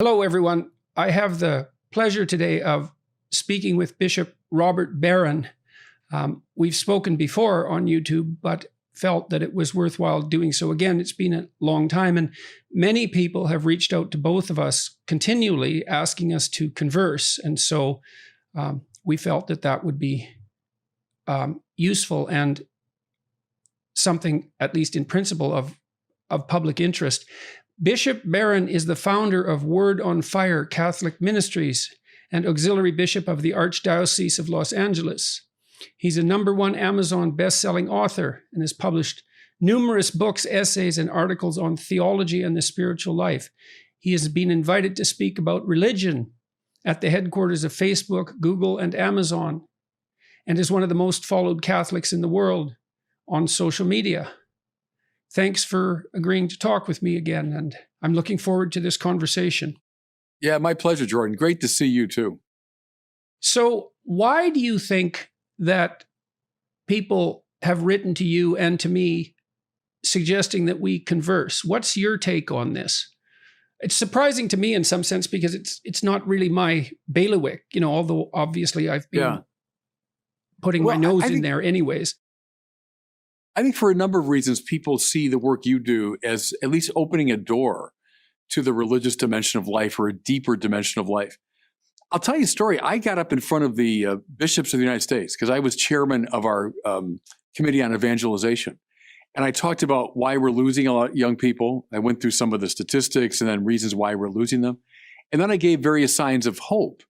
Hello, everyone. I have the pleasure today of speaking with Bishop Robert Barron. We've spoken before on YouTube, but felt that it was worthwhile doing so again. It's been a long time, and many people have reached out to both of us continually asking us to converse. And so we felt that that would be useful and something, at least in principle, of public interest. Bishop Barron is the founder of Word on Fire Catholic Ministries and auxiliary bishop of the Archdiocese of Los Angeles. He's a #1 Amazon best-selling author and has published numerous books, essays, and articles on theology and the spiritual life. He has been invited to speak about religion at the headquarters of Facebook, Google, and Amazon, and is one of the most followed Catholics in the world on social media. Thanks for agreeing to talk with me again, and I'm looking forward to this conversation. Yeah, my pleasure, Jordan. Great to see you too. So, why do you think that people have written to you and to me suggesting that we converse? What's your take on this? It's surprising to me in some sense because it's not really my bailiwick, although obviously I've been putting my nose in there anyways. I think for a number of reasons, people see the work you do as at least opening a door to the religious dimension of life or a deeper dimension of life. I'll tell you a story. I got up in front of the bishops of the United States because I was chairman of our Committee on Evangelization. And I talked about why we're losing a lot of young people. I went through some of the statistics and then reasons why we're losing them. And then I gave various signs of hope.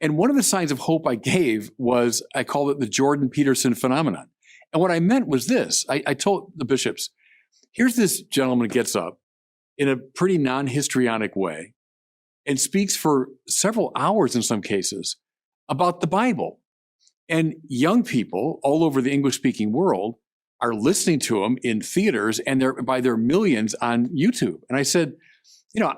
And one of the signs of hope I gave was, I called it the Jordan Peterson phenomenon. And what I meant was this. I told the bishops, here's this gentleman who gets up in a pretty non-histrionic way and speaks for several hours in some cases about the Bible. And young people all over the English-speaking world are listening to him in theaters, and they're by their millions on YouTube. And I said,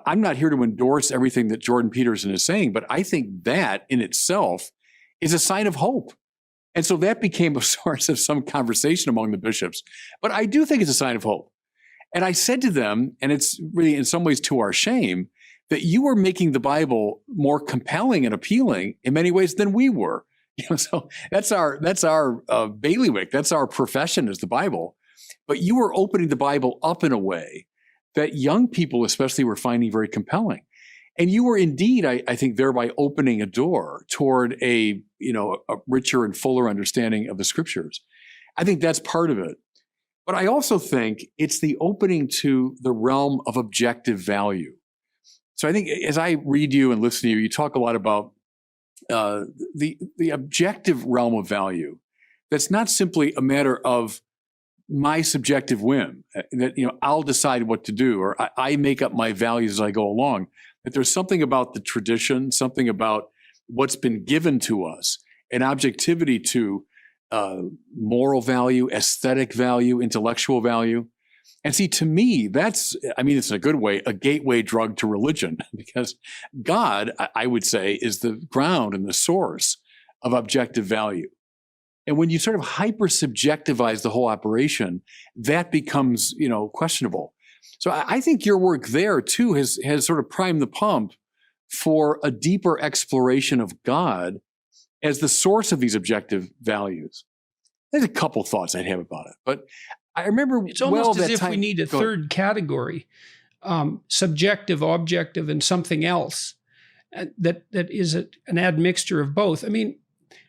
I'm not here to endorse everything that Jordan Peterson is saying, but I think that in itself is a sign of hope. And so that became a source of some conversation among the bishops. But I do think it's a sign of hope. And I said to them, and it's really in some ways to our shame, that you are making the Bible more compelling and appealing in many ways than we were. So that's our bailiwick. That's our profession, is the Bible. But you were opening the Bible up in a way that young people especially were finding very compelling. And you were indeed, I think, thereby opening a door toward a richer and fuller understanding of the scriptures. I think that's part of it. But I also think it's the opening to the realm of objective value. So I think as I read you and listen to you, you talk a lot about the objective realm of value. That's not simply a matter of my subjective whim, that I'll decide what to do, or I make up my values as I go along. That there's something about the tradition, something about what's been given to us, an objectivity to moral value, aesthetic value, intellectual value. And see, to me, it's in a good way, a gateway drug to religion, because God, I would say, is the ground and the source of objective value. And when you sort of hyper-subjectivize the whole operation, that becomes, questionable. So I think your work there, too, has sort of primed the pump for a deeper exploration of God as the source of these objective values. There's a couple thoughts I'd have about it, but I remember it's almost as if we need a third category, subjective, objective, and something else that is an admixture of both. I mean,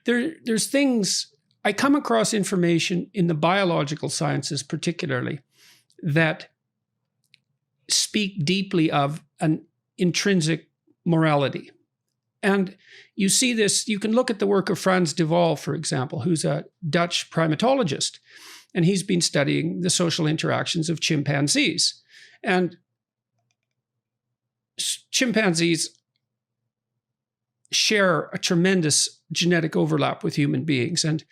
there's things, I come across information in the biological sciences particularly that speak deeply of an intrinsic morality. And you see this, you can look at the work of Frans de Waal, for example, who's a Dutch primatologist, and he's been studying the social interactions of chimpanzees. And chimpanzees share a tremendous genetic overlap with human beings. And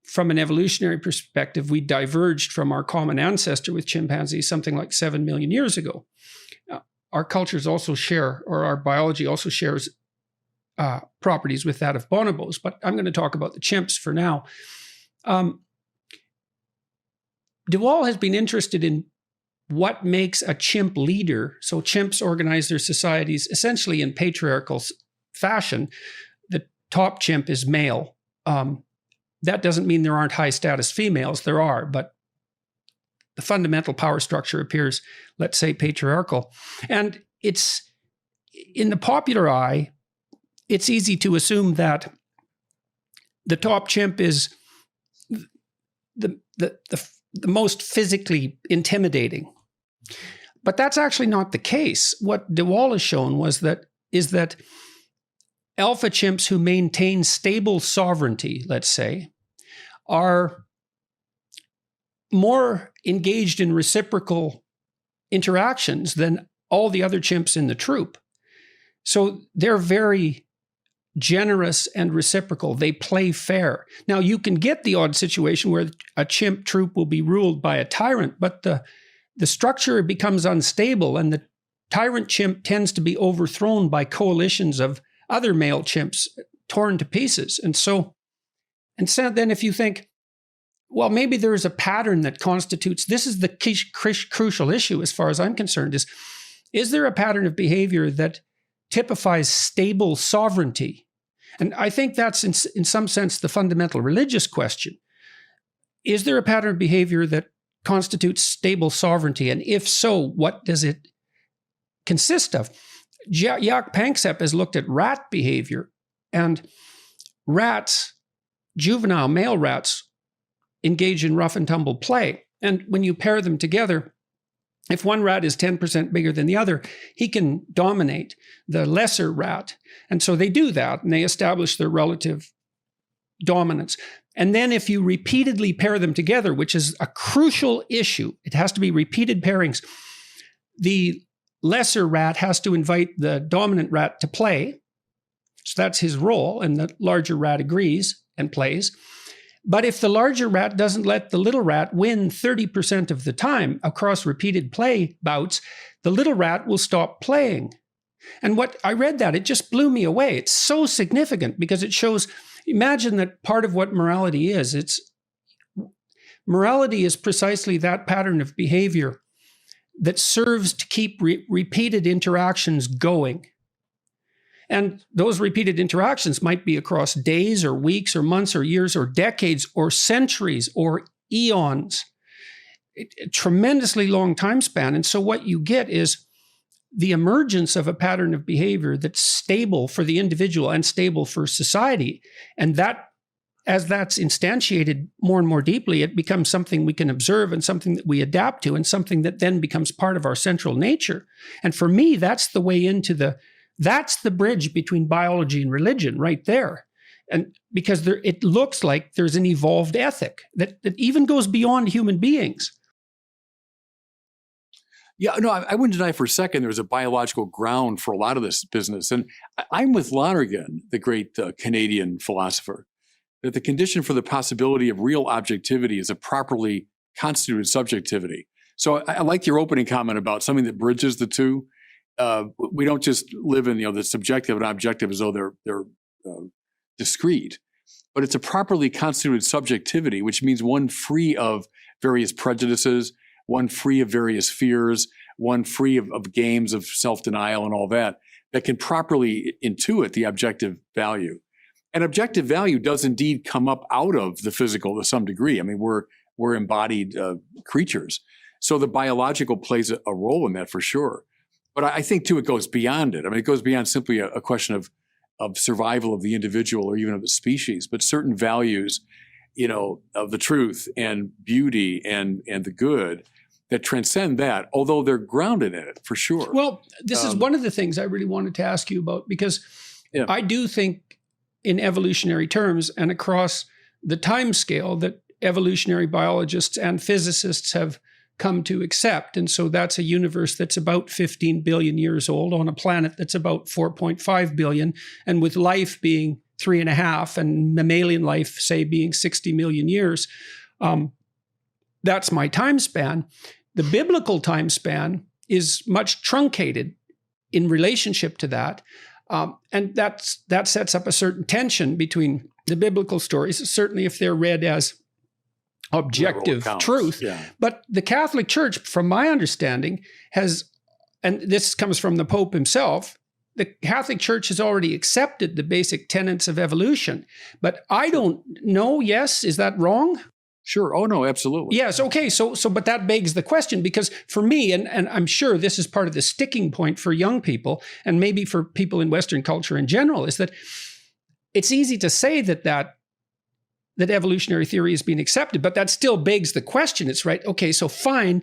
from an evolutionary perspective, we diverged from our common ancestor with chimpanzees something like 7 million years ago. Our cultures also share, or our biology also shares properties with that of bonobos, but I'm going to talk about the chimps for now. De Waal has been interested in what makes a chimp leader. So chimps organize their societies essentially in patriarchal fashion. The top chimp is male. That doesn't mean there aren't high status females. There are, but the fundamental power structure appears, let's say, patriarchal. And it's, in the popular eye, it's easy to assume that the top chimp is the most physically intimidating. But that's actually not the case. What DeWall has shown is that alpha chimps who maintain stable sovereignty, let's say, are more engaged in reciprocal interactions than all the other chimps in the troop. So they're very generous and reciprocal. They play fair. Now, you can get the odd situation where a chimp troop will be ruled by a tyrant, but the structure becomes unstable, and the tyrant chimp tends to be overthrown by coalitions of other male chimps, torn to pieces. And so then if you think, well, maybe there is a pattern that constitutes, this is the crucial issue as far as I'm concerned, is there a pattern of behavior that typifies stable sovereignty? And I think that's in some sense the fundamental religious question. Is there a pattern of behavior that constitutes stable sovereignty? And if so, what does it consist of? Jaak Panksepp has looked at rat behavior, and rats, juvenile male rats, engage in rough and tumble play. And when you pair them together, if one rat is 10% bigger than the other, he can dominate the lesser rat. And so they do that, and they establish their relative dominance. And then if you repeatedly pair them together, which is a crucial issue, it has to be repeated pairings, the lesser rat has to invite the dominant rat to play. So that's his role, and the larger rat agrees and plays. But if the larger rat doesn't let the little rat win 30% of the time across repeated play bouts, the little rat will stop playing. And what I read that, it just blew me away. It's so significant because it shows, imagine that part of what morality is. Morality is precisely that pattern of behavior that serves to keep repeated interactions going. And those repeated interactions might be across days or weeks or months or years or decades or centuries or eons, a tremendously long time span. And so what you get is the emergence of a pattern of behavior that's stable for the individual and stable for society. And that, as that's instantiated more and more deeply, it becomes something we can observe and something that we adapt to and something that then becomes part of our central nature. And for me, that's the way into that's the bridge between biology and religion right there. And because it looks like there's an evolved ethic that even goes beyond human beings. Yeah, no, I wouldn't deny for a second there's a biological ground for a lot of this business. And I'm with Lonergan, the great Canadian philosopher, that the condition for the possibility of real objectivity is a properly constituted subjectivity. So I like your opening comment about something that bridges the two. We don't just live in the subjective and objective as though they're discrete, but it's a properly constituted subjectivity, which means one free of various prejudices, one free of various fears, one free of games of self-denial and all that can properly intuit the objective value. And objective value does indeed come up out of the physical to some degree. I mean, we're embodied creatures, so the biological plays a role in that for sure. But I think, too, it goes beyond it. I mean, it goes beyond simply a question of survival of the individual or even of the species, but certain values, of the truth and beauty and the good that transcend that, although they're grounded in it, for sure. Well, this is one of the things I really wanted to ask you about, because I do think in evolutionary terms and across the time scale that evolutionary biologists and physicists have come to accept. And so that's a universe that's about 15 billion years old on a planet that's about 4.5 billion. And with life being 3.5 and mammalian life, say, being 60 million years, that's my time span. The biblical time span is much truncated in relationship to that. And that sets up a certain tension between the biblical stories, certainly if they're read as objective truth. Yeah. But the Catholic Church, from my understanding, has, and this comes from the Pope himself, the Catholic Church has already accepted the basic tenets of evolution. But I don't know, yes, is that wrong? Sure. Oh, no, absolutely. Yes. Okay. So, but that begs the question, because for me, and I'm sure this is part of the sticking point for young people, and maybe for people in Western culture in general, is that it's easy to say that evolutionary theory is being accepted, but that still begs the question. It's right. Okay. So fine.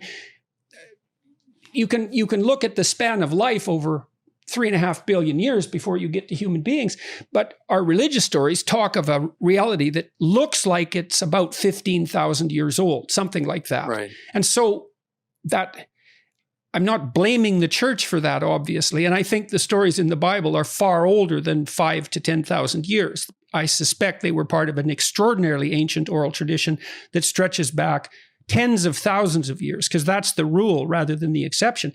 You can look at the span of life over 3.5 billion years before you get to human beings. But our religious stories talk of a reality that looks like it's about 15,000 years old, something like that. Right. And so that, I'm not blaming the church for that, obviously. And I think the stories in the Bible are far older than 5,000 to 10,000 years. I suspect they were part of an extraordinarily ancient oral tradition that stretches back tens of thousands of years, because that's the rule rather than the exception.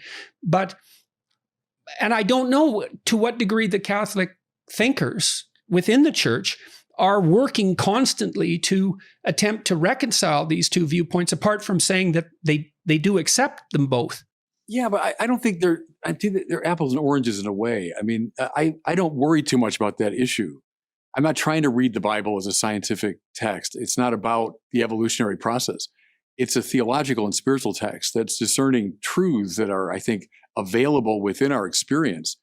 And I don't know to what degree the Catholic thinkers within the church are working constantly to attempt to reconcile these two viewpoints, apart from saying that they do accept them both. Yeah, but I don't think I think that they're apples and oranges in a way. I mean, I don't worry too much about that issue. I'm not trying to read the Bible as a scientific text. It's not about the evolutionary process. It's a theological and spiritual text that's discerning truths that are, I think, available within our experience.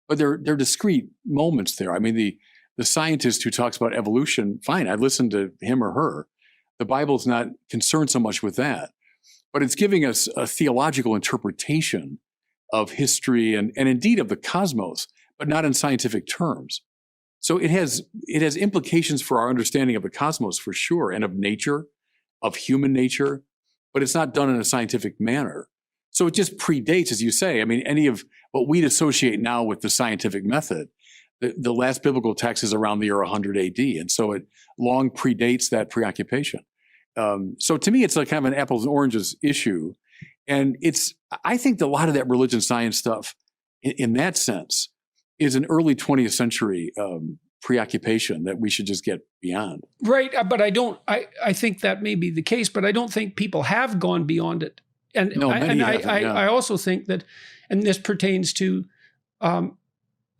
But they're discrete moments there. I mean, the scientist who talks about evolution, fine, I listen to him or her. The Bible's not concerned so much with that. But it's giving us a theological interpretation of history and indeed of the cosmos, but not in scientific terms. So it has implications for our understanding of the cosmos for sure, and of nature, of human nature, but it's not done in a scientific manner. So it just predates, as you say. I mean, any of what we'd associate now with the scientific method, the last biblical text is around the year 100 AD. And so it long predates that preoccupation. So to me, it's like kind of an apples and oranges issue. And I think that a lot of that religion science stuff in that sense is an early 20th century preoccupation that we should just get beyond. Right. But I think that may be the case, but I don't think people have gone beyond it. And, no, I also think that, and this pertains to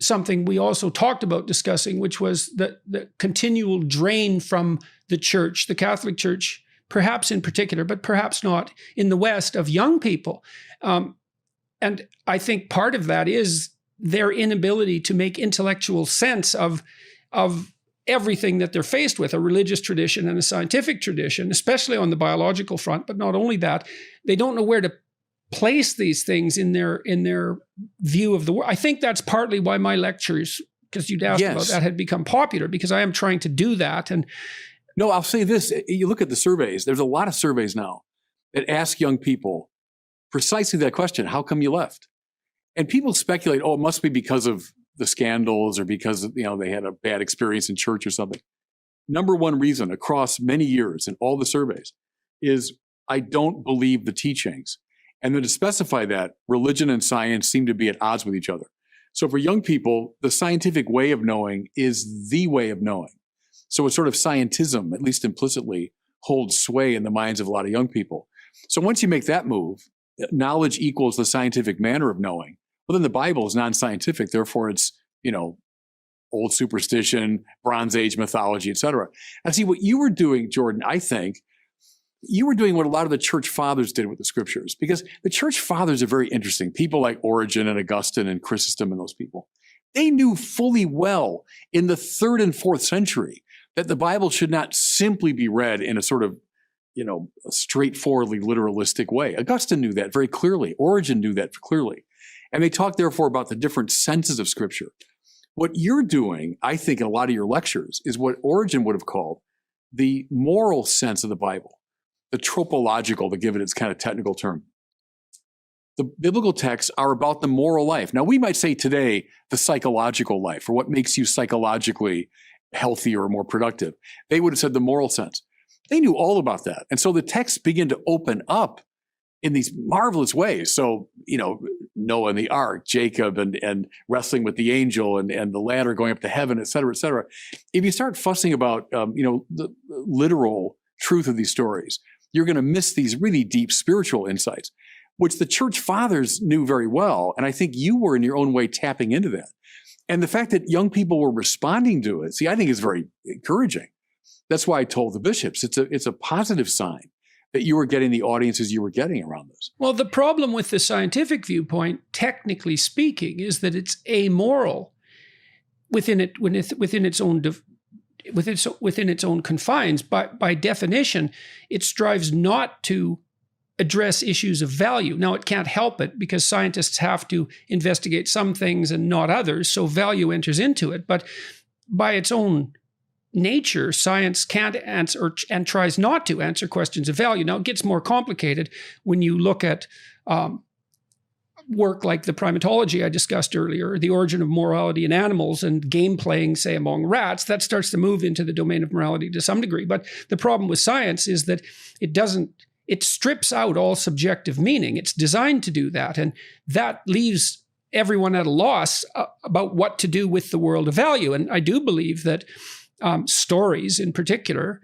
something we also talked about discussing, which was the continual drain from the church, the Catholic Church, perhaps in particular, but perhaps not in the West, of young people. And I think part of that is their inability to make intellectual sense of everything that they're faced with, a religious tradition and a scientific tradition, especially on the biological front. But not only that, they don't know where to place these things in their view of the world. I think that's partly why my lectures, because you'd asked about that, had become popular, because I am trying to do that. And no, I'll say this. You look at the surveys, there's a lot of surveys now that ask young people precisely that question: how come you left? And people speculate, oh, it must be because of the scandals, or because they had a bad experience in church or something. Number one reason across many years in all the surveys is, I don't believe the teachings. And then to specify that, religion and science seem to be at odds with each other. So for young people, the scientific way of knowing is the way of knowing. So it's sort of scientism, at least implicitly, holds sway in the minds of a lot of young people. So once you make that move, knowledge equals the scientific manner of knowing. Well, then the Bible is non-scientific. Therefore, it's, old superstition, Bronze Age mythology, et cetera. And see, what you were doing, Jordan, I think, you were doing what a lot of the church fathers did with the scriptures, because the church fathers are very interesting. People like Origen and Augustine and Chrysostom and those people. They knew fully well in the 3rd and 4th century that the Bible should not simply be read in a sort of, a straightforwardly literalistic way. Augustine knew that very clearly. Origen knew that clearly. And they talk, therefore, about the different senses of Scripture. What you're doing, I think, in a lot of your lectures, is what Origen would have called the moral sense of the Bible, the tropological, to give it its kind of technical term. The biblical texts are about the moral life. Now, we might say today the psychological life, or what makes you psychologically healthier or more productive. They would have said the moral sense. They knew all about that. And so the texts begin to open up in these marvelous ways. So, Noah and the ark, Jacob and wrestling with the angel and the ladder going up to heaven, et cetera, et cetera. If you start fussing about, the literal truth of these stories, you're going to miss these really deep spiritual insights, which the church fathers knew very well. And I think you were in your own way tapping into that. And the fact that young people were responding to it, I think is very encouraging. That's why I told the bishops, it's a positive sign that you were getting the audiences you were getting around this. Well, the problem with the scientific viewpoint, technically speaking, is that it's amoral within its own confines. By definition, it strives not to address issues of value. Now, it can't help it because scientists have to investigate some things and not others, so value enters into it. But by its own nature, science can't answer and tries not to answer questions of value. Now, it gets more complicated when you look at work like the primatology I discussed earlier, the origin of morality in animals and game playing, say, among rats. That starts to move into the domain of morality to some degree. But the problem with science is that it strips out all subjective meaning. It's designed to do that. And that leaves everyone at a loss about what to do with the world of value. And I do believe that stories in particular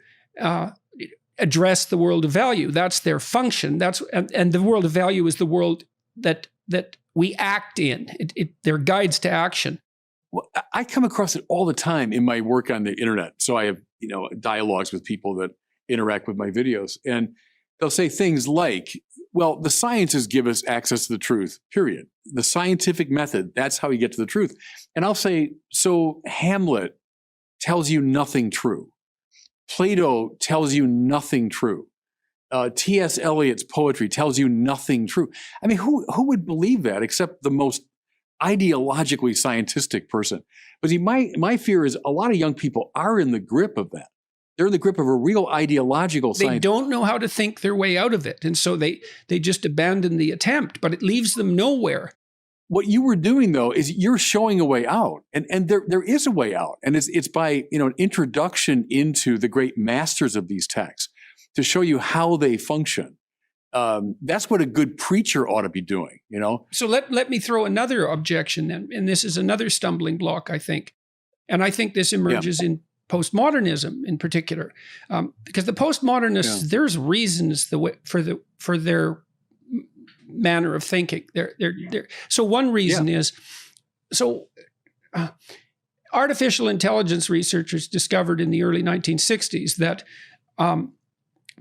address the world of value. That's their function. And the world of value is the world that we act in. They're guides to action. Well, I come across it all the time in my work on the internet. So I have, dialogues with people that interact with my videos, and they'll say things like, well, the sciences give us access to the truth, period. The scientific method, that's how you get to the truth. And I'll say, so Hamlet tells you nothing true. Plato tells you nothing true. T.S. Eliot's poetry tells you nothing true. I mean, who would believe that except the most ideologically scientific person? But see, my fear is a lot of young people are in the grip of that. They're in the grip of a real ideological science. They don't know how to think their way out of it. And so they just abandon the attempt, but it leaves them nowhere. What you were doing, though, is you're showing a way out. And there is a way out. And it's by, an introduction into the great masters of these texts to show you how they function. That's what a good preacher ought to be doing, So let me throw another objection then. And this is another stumbling block, I think. And I think this emerges in postmodernism in particular. Because the postmodernists, there's reasons for their manner of thinking. So one reason is, artificial intelligence researchers discovered in the early 1960s that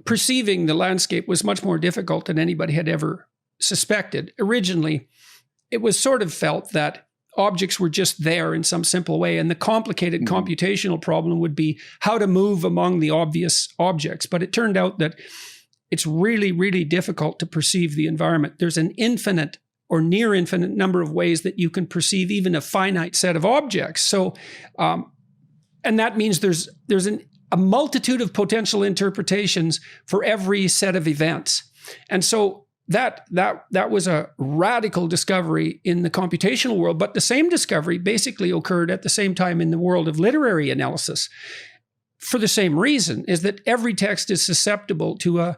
perceiving the landscape was much more difficult than anybody had ever suspected. Originally, it was sort of felt that objects were just there in some simple way, and the complicated computational problem would be how to move among the obvious objects. But it turned out that it's really, really difficult to perceive the environment. There's an infinite or near infinite number of ways that you can perceive even a finite set of objects. So, and that means there's a multitude of potential interpretations for every set of events. And so that was a radical discovery in the computational world. But the same discovery basically occurred at the same time in the world of literary analysis for the same reason, is that every text is susceptible to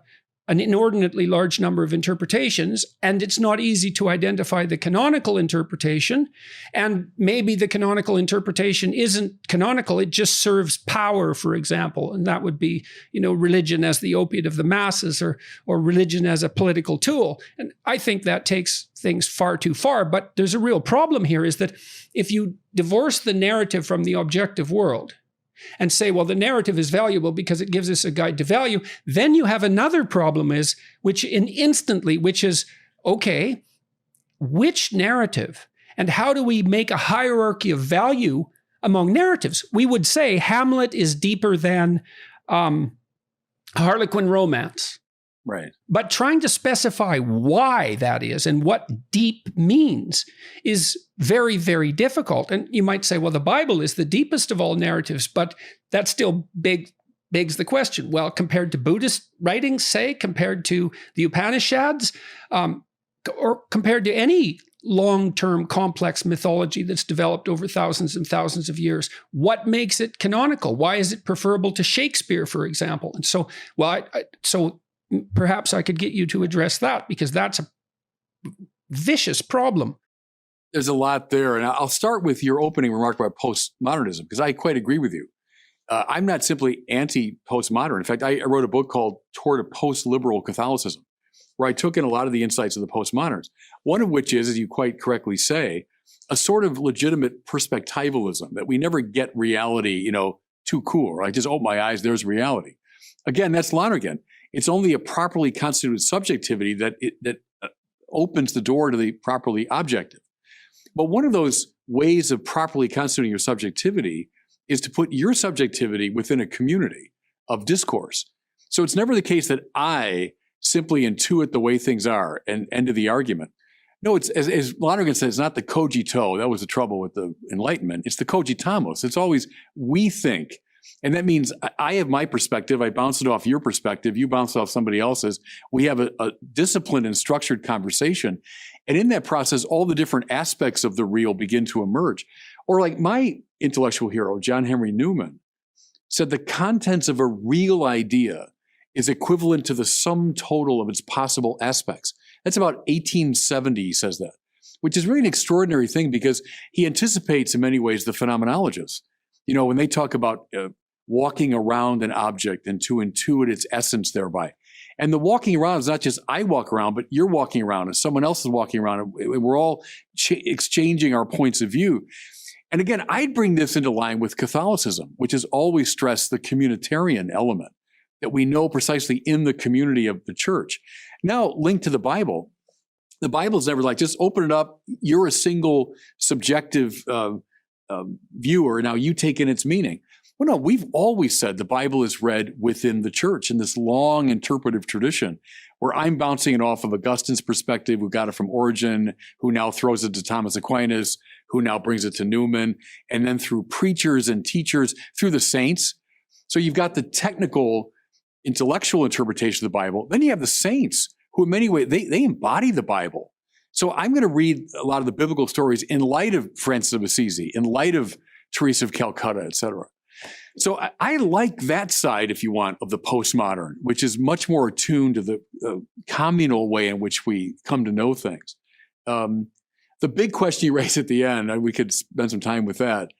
an inordinately large number of interpretations, and it's not easy to identify the canonical interpretation. And maybe the canonical interpretation isn't canonical, it just serves power, for example. And that would be, religion as the opiate of the masses, or religion as a political tool. And I think that takes things far too far. But there's a real problem here, is that if you divorce the narrative from the objective world, and say, well, the narrative is valuable because it gives us a guide to value, then you have another problem which is, okay, which narrative and how do we make a hierarchy of value among narratives? We would say Hamlet is deeper than Harlequin romance. Right. But trying to specify why that is and what deep means is very, very difficult. And you might say, well, the Bible is the deepest of all narratives, but that still begs the question. Well, compared to Buddhist writings, say, compared to the Upanishads, or compared to any long-term complex mythology that's developed over thousands and thousands of years, what makes it canonical? Why is it preferable to Shakespeare, for example? And so, perhaps I could get you to address that, because that's a vicious problem. There's a lot there. And I'll start with your opening remark about postmodernism, because I quite agree with you. I'm not simply anti-postmodern. In fact, I wrote a book called Toward a Post-Liberal Catholicism, where I took in a lot of the insights of the postmoderns. One of which is, as you quite correctly say, a sort of legitimate perspectivalism, that we never get reality, too cool, right? Just open my eyes, there's reality. Again, that's Lonergan. It's only a properly constituted subjectivity that opens the door to the properly objective. But one of those ways of properly constituting your subjectivity is to put your subjectivity within a community of discourse. So it's never the case that I simply intuit the way things are and end of the argument. No, it's as Lonergan says, it's not the cogito. That was the trouble with the Enlightenment. It's the cogitamos. It's always we think. And that means I have my perspective. I bounce it off your perspective. You bounce it off somebody else's. We have a disciplined and structured conversation. And in that process, all the different aspects of the real begin to emerge. Or like my intellectual hero, John Henry Newman, said the contents of a real idea is equivalent to the sum total of its possible aspects. That's about 1870, he says that, which is really an extraordinary thing because he anticipates in many ways the phenomenologists. When they talk about walking around an object and to intuit its essence thereby. And the walking around is not just I walk around, but you're walking around and someone else is walking around. And we're all exchanging our points of view. And again, I'd bring this into line with Catholicism, which has always stressed the communitarian element that we know precisely in the community of the church. Now, linked to the Bible is never like, just open it up. You're a single subjective viewer. Now you take in its meaning. Well, no, we've always said the Bible is read within the church in this long interpretive tradition where I'm bouncing it off of Augustine's perspective, who got it from Origen, who now throws it to Thomas Aquinas, who now brings it to Newman, and then through preachers and teachers, through the saints. So you've got the technical, intellectual interpretation of the Bible. Then you have the saints, who in many ways, they embody the Bible. So I'm going to read a lot of the biblical stories in light of Francis of Assisi, in light of Teresa of Calcutta, et cetera. So I like that side, if you want, of the postmodern, which is much more attuned to the communal way in which we come to know things. The big question you raise at the end, we could spend some time with that.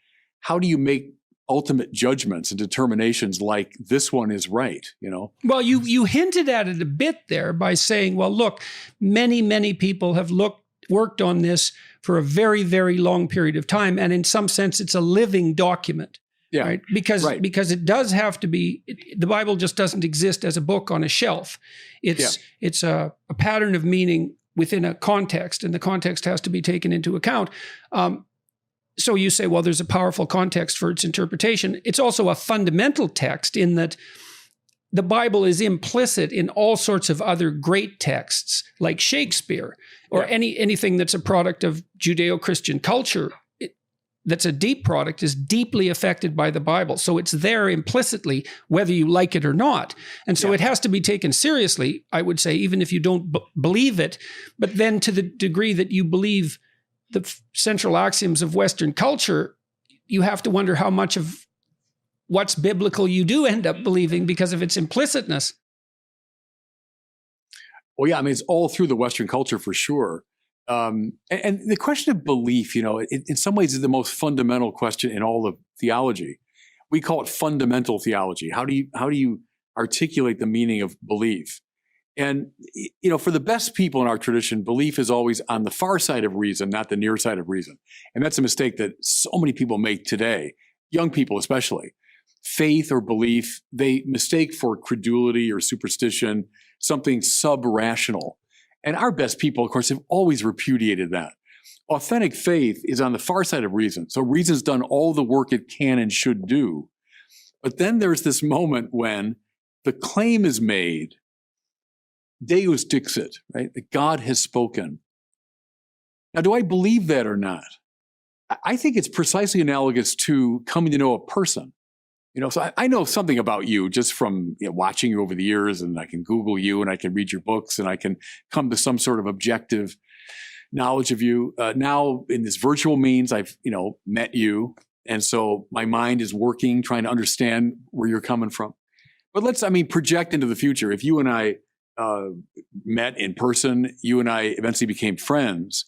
How do you make ultimate judgments and determinations like this one is right, Well, you hinted at it a bit there by saying, well, look, many people have worked on this for a very, very long period of time. And in some sense, it's a living document. Yeah, right? Because it does have to be, the Bible just doesn't exist as a book on a shelf. It's a pattern of meaning within a context, and the context has to be taken into account. So you say, well, there's a powerful context for its interpretation. It's also a fundamental text in that the Bible is implicit in all sorts of other great texts, like Shakespeare, or anything that's a product of Judeo-Christian culture. That's a deep product is deeply affected by the Bible. So it's there implicitly, whether you like it or not. And so it has to be taken seriously, I would say, even if you don't believe it. But then to the degree that you believe the central axioms of Western culture, you have to wonder how much of what's biblical you do end up believing because of its implicitness. Well, yeah, I mean, it's all through the Western culture for sure. And the question of belief, in some ways is the most fundamental question in all of theology. We call it fundamental theology. How do you articulate the meaning of belief? And, for the best people in our tradition, belief is always on the far side of reason, not the near side of reason. And that's a mistake that so many people make today, young people especially. Faith or belief, they mistake for credulity or superstition, something sub-rational. And our best people, of course, have always repudiated that. Authentic faith is on the far side of reason. So reason's done all the work it can and should do. But then there's this moment when the claim is made, Deus dixit, right? That God has spoken. Now, do I believe that or not? I think it's precisely analogous to coming to know a person. So I know something about you just from watching you over the years, and I can Google you and I can read your books and I can come to some sort of objective knowledge of you. Now in this virtual means I've, met you. And so my mind is working, trying to understand where you're coming from. But let's, project into the future. If you and I met in person, you and I eventually became friends.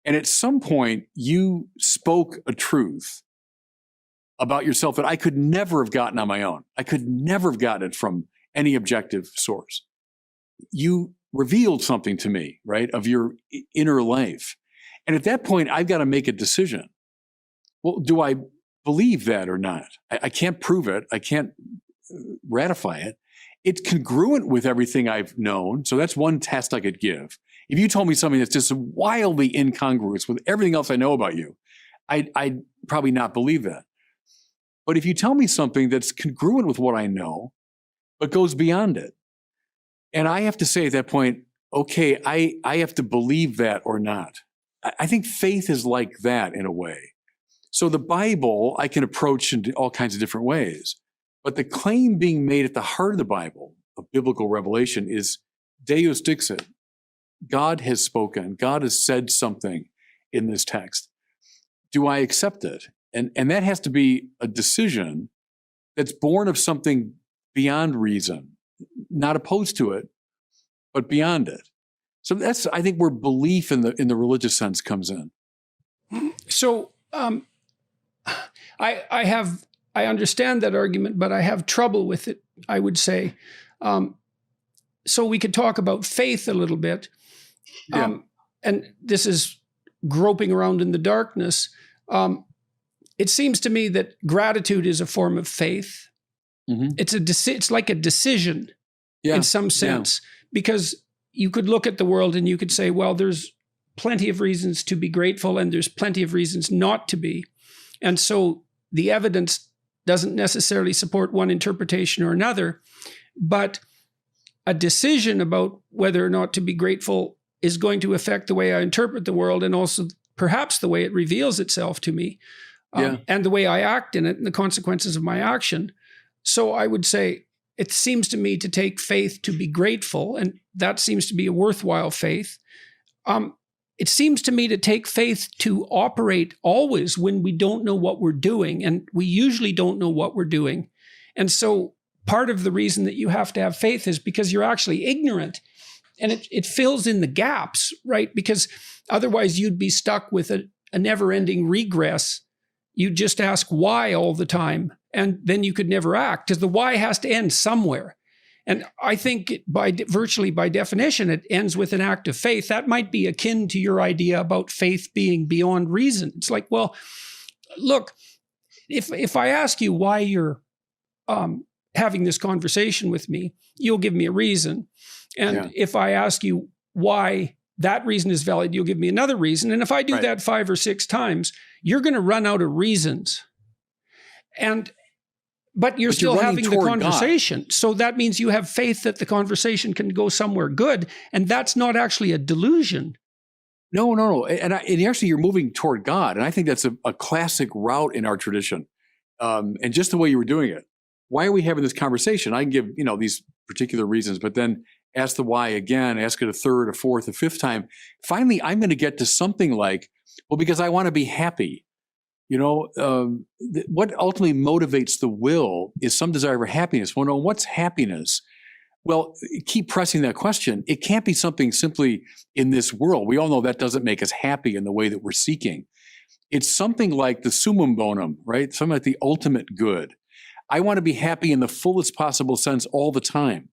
And at some point you spoke a truth about yourself that I could never have gotten on my own. I could never have gotten it from any objective source. You revealed something to me, right, of your inner life. And at that point, I've got to make a decision. Well, do I believe that or not? I can't prove it. I can't ratify it. It's congruent with everything I've known. So that's one test I could give. If you told me something that's just wildly incongruous with everything else I know about you, I'd probably not believe that. But if you tell me something that's congruent with what I know, but goes beyond it, and I have to say at that point, okay, I have to believe that or not. I think faith is like that in a way. So the Bible, I can approach in all kinds of different ways. But the claim being made at the heart of the Bible, of biblical revelation, is Deus Dixit. God has spoken. God has said something in this text. Do I accept it? And that has to be a decision that's born of something beyond reason, not opposed to it, but beyond it. So that's, I think, where belief in the religious sense comes in. So I understand that argument, but I have trouble with it, I would say. So we could talk about faith a little bit. Yeah. And this is groping around in the darkness. It seems to me that gratitude is a form of faith. Mm-hmm. It's like a decision in some sense, because you could look at the world and you could say, well, there's plenty of reasons to be grateful and there's plenty of reasons not to be. And so the evidence doesn't necessarily support one interpretation or another, but a decision about whether or not to be grateful is going to affect the way I interpret the world, and also perhaps the way it reveals itself to me, and the way I act in it and the consequences of my action. So I would say it seems to me to take faith to be grateful, and that seems to be a worthwhile faith. It seems to me to take faith to operate always when we don't know what we're doing, and we usually don't know what we're doing. And so part of the reason that you have to have faith is because you're actually ignorant, and it fills in the gaps, right? Because otherwise you'd be stuck with a never-ending regress. You just ask why all the time, and then you could never act, because the why has to end somewhere. And I think virtually by definition, it ends with an act of faith. That might be akin to your idea about faith being beyond reason. It's like, well, look, if I ask you why you're having this conversation with me, you'll give me a reason. And if I ask you why that reason is valid, you'll give me another reason. And if I do that 5 or 6 times, you're going to run out of reasons. But you're still having the conversation. God. So that means you have faith that the conversation can go somewhere good. And that's not actually a delusion. No. And actually, you're moving toward God. And I think that's a classic route in our tradition. And just the way you were doing it. Why are we having this conversation? I can give, these particular reasons, but then ask the why again, ask it a third, a fourth, a fifth time. Finally, I'm going to get to something like, well, because I want to be happy. What ultimately motivates the will is some desire for happiness. Well, no, what's happiness? Well, keep pressing that question. It can't be something simply in this world. We all know that doesn't make us happy in the way that we're seeking. It's something like the summum bonum, right? Something like the ultimate good. I want to be happy in the fullest possible sense all the time,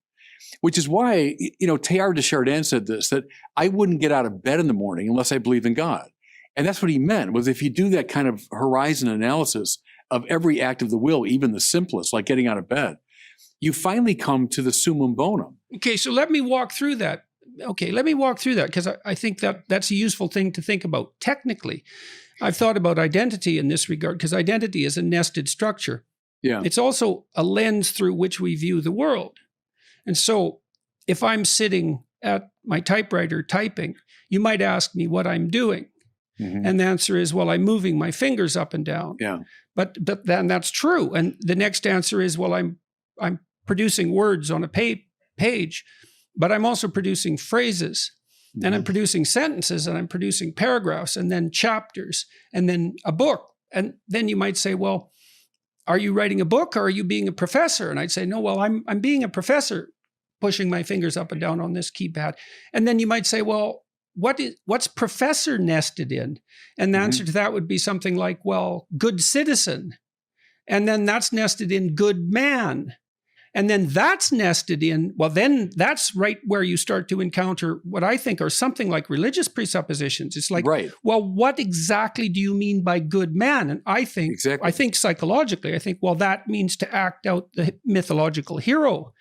which is why, Teilhard de Chardin said this, that I wouldn't get out of bed in the morning unless I believe in God. And that's what he meant, was if you do that kind of horizon analysis of every act of the will, even the simplest, like getting out of bed, you finally come to the summum bonum. Okay, so let me walk through that. Because I think that's a useful thing to think about. Technically, I've thought about identity in this regard, because identity is a nested structure. Yeah. It's also a lens through which we view the world. And so if I'm sitting at my typewriter typing, you might ask me what I'm doing. Mm-hmm. And the answer is, well, I'm moving my fingers up and down. Yeah. But then that's true. And the next answer is, well, I'm producing words on a page, but I'm also producing phrases, mm-hmm. and I'm producing sentences, and I'm producing paragraphs, and then chapters, and then a book. And then you might say, well, are you writing a book, or are you being a professor? And I'd say, no, well, I'm being a professor, pushing my fingers up and down on this keypad. And then you might say, well, what's professor nested in? And the answer to that would be something like, well, good citizen. And then that's nested in good man. And then that's nested in, well, then that's right where you start to encounter what I think are something like religious presuppositions. It's like, Right. well, what exactly do you mean by good man? And I think, Exactly. I think psychologically, I think, well, that means to act out the mythological hero.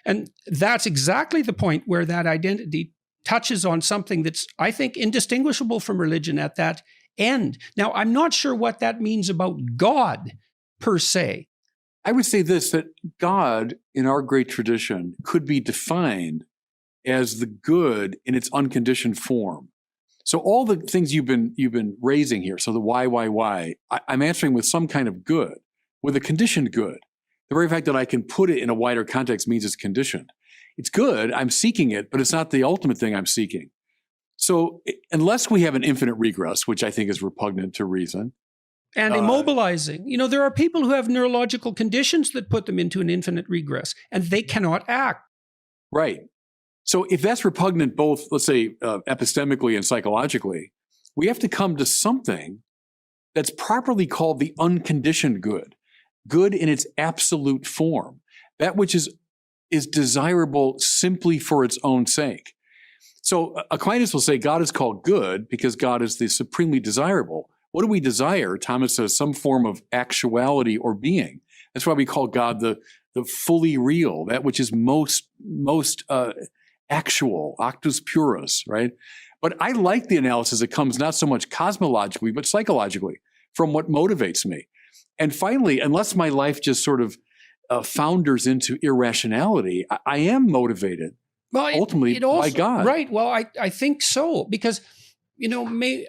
And that's exactly the point where that identity touches on something that's, I think, indistinguishable from religion at that end. Now, I'm not sure what that means about God per se. I would say this, that God in our great tradition could be defined as the good in its unconditioned form. So all the things you've been raising here, so the why, I'm answering with some kind of good, with a conditioned good. The very fact that I can put it in a wider context means it's conditioned. It's good, I'm seeking it, but it's not the ultimate thing I'm seeking. So unless we have an infinite regress, which I think is repugnant to reason, and immobilizing. You know, there are people who have neurological conditions that put them into an infinite regress, and they cannot act. Right. So if that's repugnant both, let's say, epistemically and psychologically, we have to come to something that's properly called the unconditioned good, good in its absolute form, that which is desirable simply for its own sake. So Aquinas will say God is called good because God is the supremely desirable. What do we desire? Thomas says some form of actuality or being. That's why we call God the fully real, that which is most actual, actus purus, right? But I like the analysis that comes not so much cosmologically, but psychologically from what motivates me. And finally, unless my life just sort of founders into irrationality, I am motivated ultimately by God. Right. Well, I think so, because you know,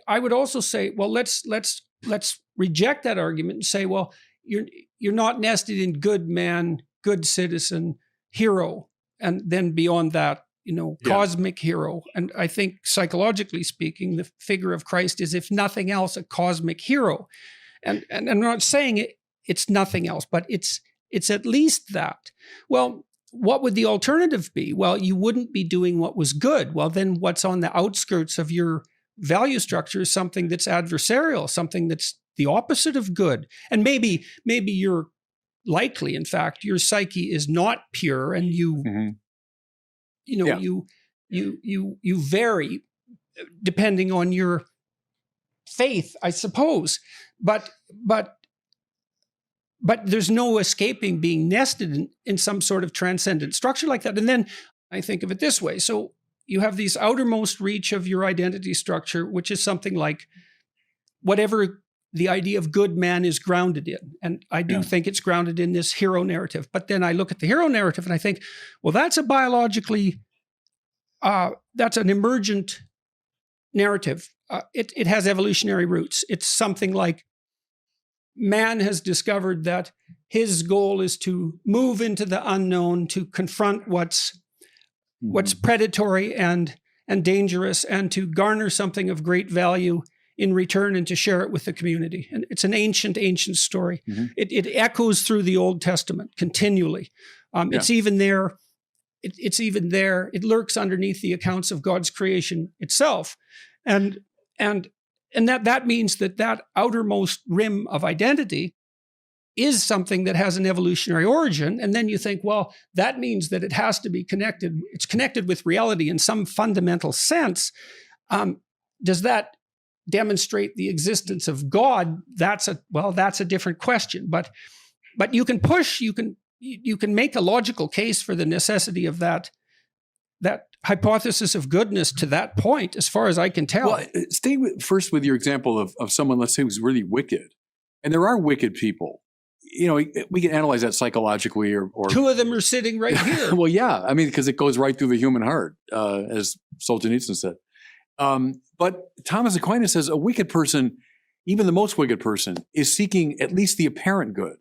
I would also say, well, let's reject that argument and say, well, you're not nested in good man, good citizen, hero, and then beyond that, you know, cosmic hero. And I think psychologically speaking, the figure of Christ is, if nothing else, a cosmic hero. And I'm not saying it's nothing else, but it's at least that. Well, what would the alternative be? Well, you wouldn't be doing what was good. Well, then what's on the outskirts of your value structure is something that's adversarial, something that's the opposite of good. And maybe you're likely, in fact, your psyche is not pure, and you vary depending on your faith, I suppose. But there's no escaping being nested in some sort of transcendent structure like that. And then I think of it this way. So you have these outermost reach of your identity structure, which is something like whatever the idea of good man is grounded in. And I do think it's grounded in this hero narrative. But then I look at the hero narrative and I think, well, that's a biologically, that's an emergent narrative. It has evolutionary roots. It's something like man has discovered that his goal is to move into the unknown, to confront what's predatory and dangerous, and to garner something of great value in return, and to share it with the community. And it's an ancient story. Mm-hmm. It echoes through the Old Testament continually. It's even there. It's even there. It lurks underneath the accounts of God's creation itself. And that means that outermost rim of identity is something that has an evolutionary origin. And then you think, well, that means that it has to be connected. It's connected with reality in some fundamental sense. Does that demonstrate the existence of God? That's a different question. But you can make a logical case for the necessity of that hypothesis of goodness to that point, as far as I can tell. Well, stay first with your example of someone, let's say, who's really wicked. And there are wicked people. You know, we can analyze that psychologically or two of them are sitting right here. Well, yeah. I mean, because it goes right through the human heart, as Solzhenitsyn said. But Thomas Aquinas says a wicked person, even the most wicked person, is seeking at least the apparent good.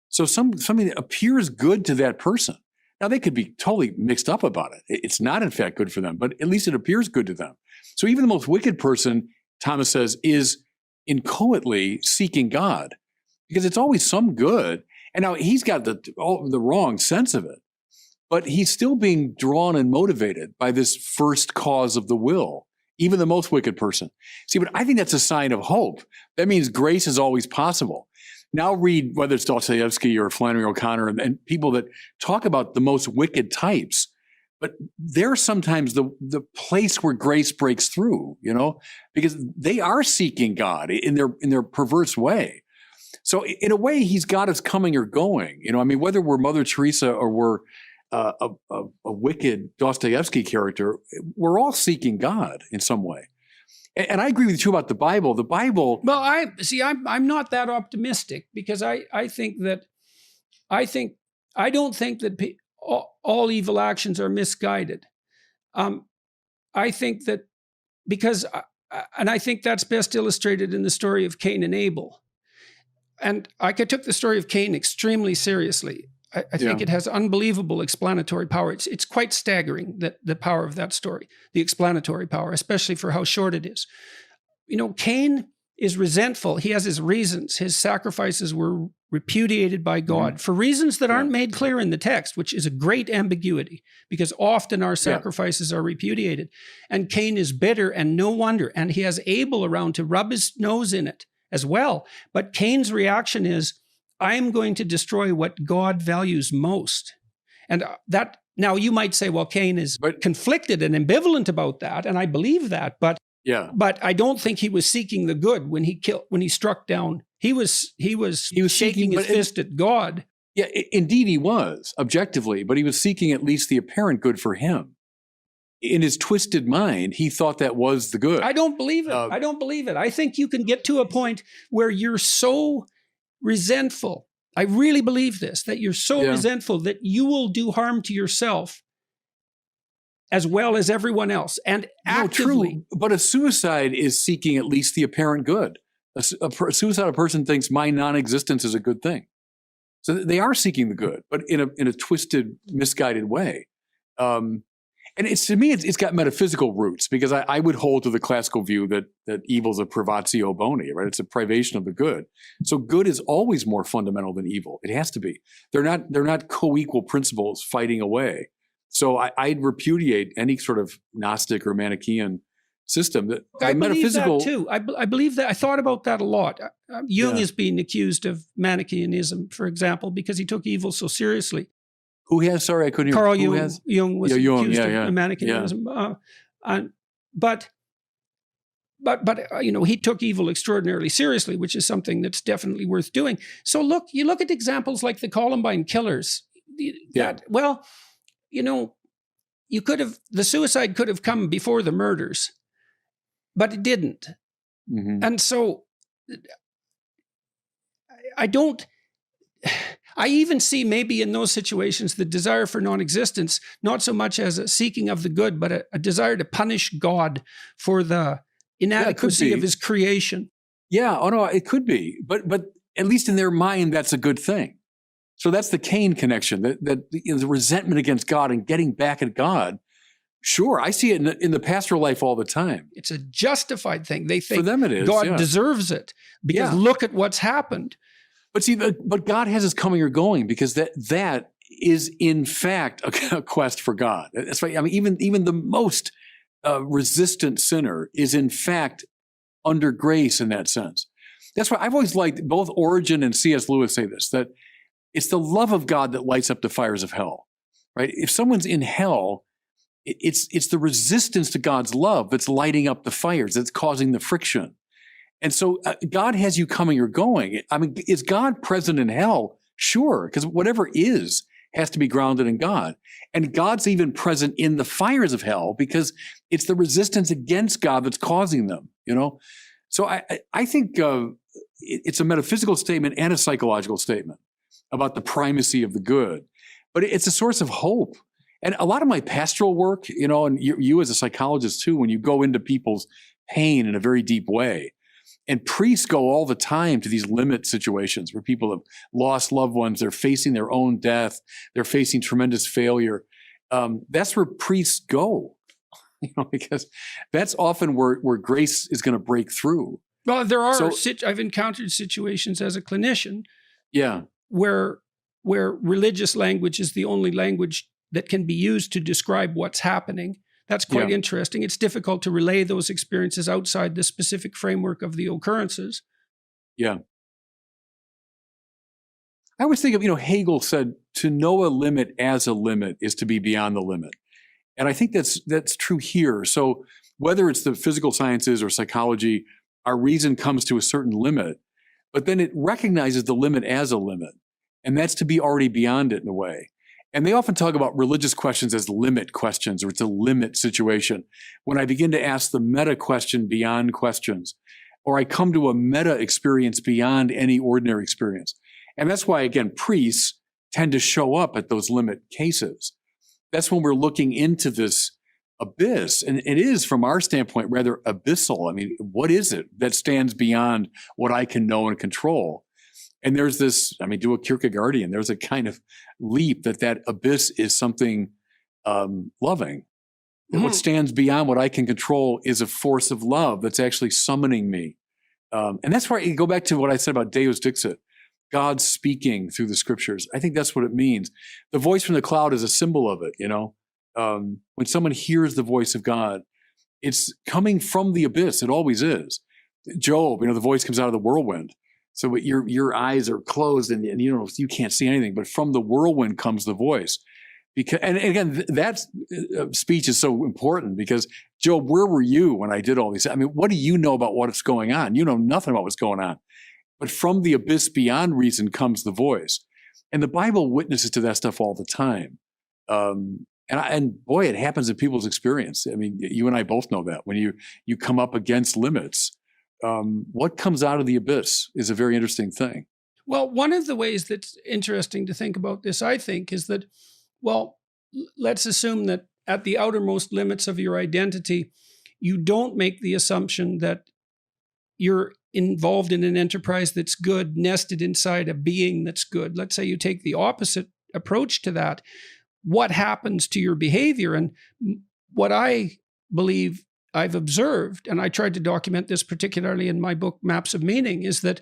So something that appears good to that person. Now, they could be totally mixed up about it. It's not, in fact, good for them, but at least it appears good to them. So even the most wicked person, Thomas says, is inchoately seeking God, because it's always some good. And now he's got the wrong sense of it, but he's still being drawn and motivated by this first cause of the will, even the most wicked person. See, but I think that's a sign of hope. That means grace is always possible. now read whether it's Dostoevsky or Flannery O'Connor and people that talk about the most wicked types, but they're sometimes the place where grace breaks through, because they are seeking God in their perverse way. So in a way, he's got us coming or going. Whether we're Mother Teresa or we're a wicked Dostoevsky character, we're all seeking God in some way. And I agree with you about the Bible. The Bible. Well, I'm not that optimistic, because I don't think that all evil actions are misguided. I think that and I think that's best illustrated in the story of Cain and Abel. And I took the story of Cain extremely seriously. I think it has unbelievable explanatory power. It's quite staggering, that the power of that story, the explanatory power, especially for how short it is. Cain is resentful. He has his reasons. His sacrifices were repudiated by God for reasons that aren't made clear in the text, which is a great ambiguity, because often our sacrifices are repudiated. And Cain is bitter, and no wonder. And he has Abel around to rub his nose in it as well. But Cain's reaction is, I'm going to destroy what God values most. And that, now you might say, well, Cain is conflicted and ambivalent about that, and I believe that, but I don't think he was seeking the good when he struck down. He was shaking his fist at God. Yeah, indeed he was, objectively, but he was seeking at least the apparent good for him. In his twisted mind, he thought that was the good. I don't believe it. I don't believe it. I think you can get to a point where you're so resentful. I really believe this, that you're so resentful that you will do harm to yourself as well as everyone else, and actively. True, but a suicide is seeking at least the apparent good. A suicidal person thinks my non-existence is a good thing. So they are seeking the good, but in a twisted, misguided way. And to me, it's got metaphysical roots, because I would hold to the classical view that evil is a privatio boni, right? It's a privation of the good. So good is always more fundamental than evil. It has to be. They're not co-equal principles fighting away. So I'd repudiate any sort of Gnostic or Manichaean system. I believe that too. I believe that. I thought about that a lot. Jung is being accused of Manichaeism, for example, because he took evil so seriously. Who has? Sorry, I couldn't hear. Carl Jung was accused of Manichaeism. But he took evil extraordinarily seriously, which is something that's definitely worth doing. So you look at examples like the Columbine killers. The suicide could have come before the murders, but it didn't. Mm-hmm. And so I even see maybe in those situations the desire for non-existence, not so much as a seeking of the good, but a desire to punish God for the inadequacy of his creation. Yeah, oh no, it could be. But at least in their mind, that's a good thing. So that's the Cain connection, that the resentment against God and getting back at God. Sure, I see it in the pastoral life all the time. It's a justified thing. They think for them it is, God deserves it, because look at what's happened. But see, but God has us coming or going, because that is in fact a quest for God. That's right. I mean, even the most resistant sinner is in fact under grace in that sense. That's why I've always liked both Origen and C.S. Lewis say this, that it's the love of God that lights up the fires of hell, right? If someone's in hell, it's the resistance to God's love that's lighting up the fires, that's causing the friction. And so God has you coming or going. I mean, is God present in hell? Sure, because whatever is has to be grounded in God. And God's even present in the fires of hell, because it's the resistance against God that's causing them, So I think it's a metaphysical statement and a psychological statement about the primacy of the good. But it's a source of hope. And a lot of my pastoral work, and you as a psychologist too, when you go into people's pain in a very deep way, and priests go all the time to these limit situations where people have lost loved ones, they're facing their own death, they're facing tremendous failure. That's where priests go, because that's often where grace is going to break through. Well, there are, I've encountered situations as a clinician where religious language is the only language that can be used to describe what's happening. That's quite interesting. It's difficult to relay those experiences outside the specific framework of the occurrences. Yeah. I always think of, Hegel said, to know a limit as a limit is to be beyond the limit. And I think that's true here. So whether it's the physical sciences or psychology, our reason comes to a certain limit, but then it recognizes the limit as a limit. And that's to be already beyond it in a way. And they often talk about religious questions as limit questions, or it's a limit situation. When I begin to ask the meta question beyond questions, or I come to a meta experience beyond any ordinary experience. And that's why, again, priests tend to show up at those limit cases. That's when we're looking into this abyss. And it is, from our standpoint, rather abyssal. I mean, what is it that stands beyond what I can know and control? And there's this, do a Kierkegaardian, there's a kind of leap that abyss is something loving. Mm-hmm. What stands beyond what I can control is a force of love that's actually summoning me. And that's where you go back to what I said about Deus Dixit, God speaking through the scriptures. I think that's what it means. The voice from the cloud is a symbol of it, when someone hears the voice of God, it's coming from the abyss. It always is. Job, the voice comes out of the whirlwind. So your eyes are closed and you can't see anything, but from the whirlwind comes the voice. And again, that speech is so important because, Job, where were you when I did all these? What do you know about what's going on? You know nothing about what's going on. But from the abyss beyond reason comes the voice. And the Bible witnesses to that stuff all the time. And boy, it happens in people's experience. You and I both know that. When you come up against limits, what comes out of the abyss is a very interesting thing. Well, one of the ways that's interesting to think about this, I think, is that, let's assume that at the outermost limits of your identity, you don't make the assumption that you're involved in an enterprise that's good, nested inside a being that's good. Let's say you take the opposite approach to that. What happens to your behavior? And what I believe I've observed, and I tried to document this particularly in my book, Maps of Meaning, is that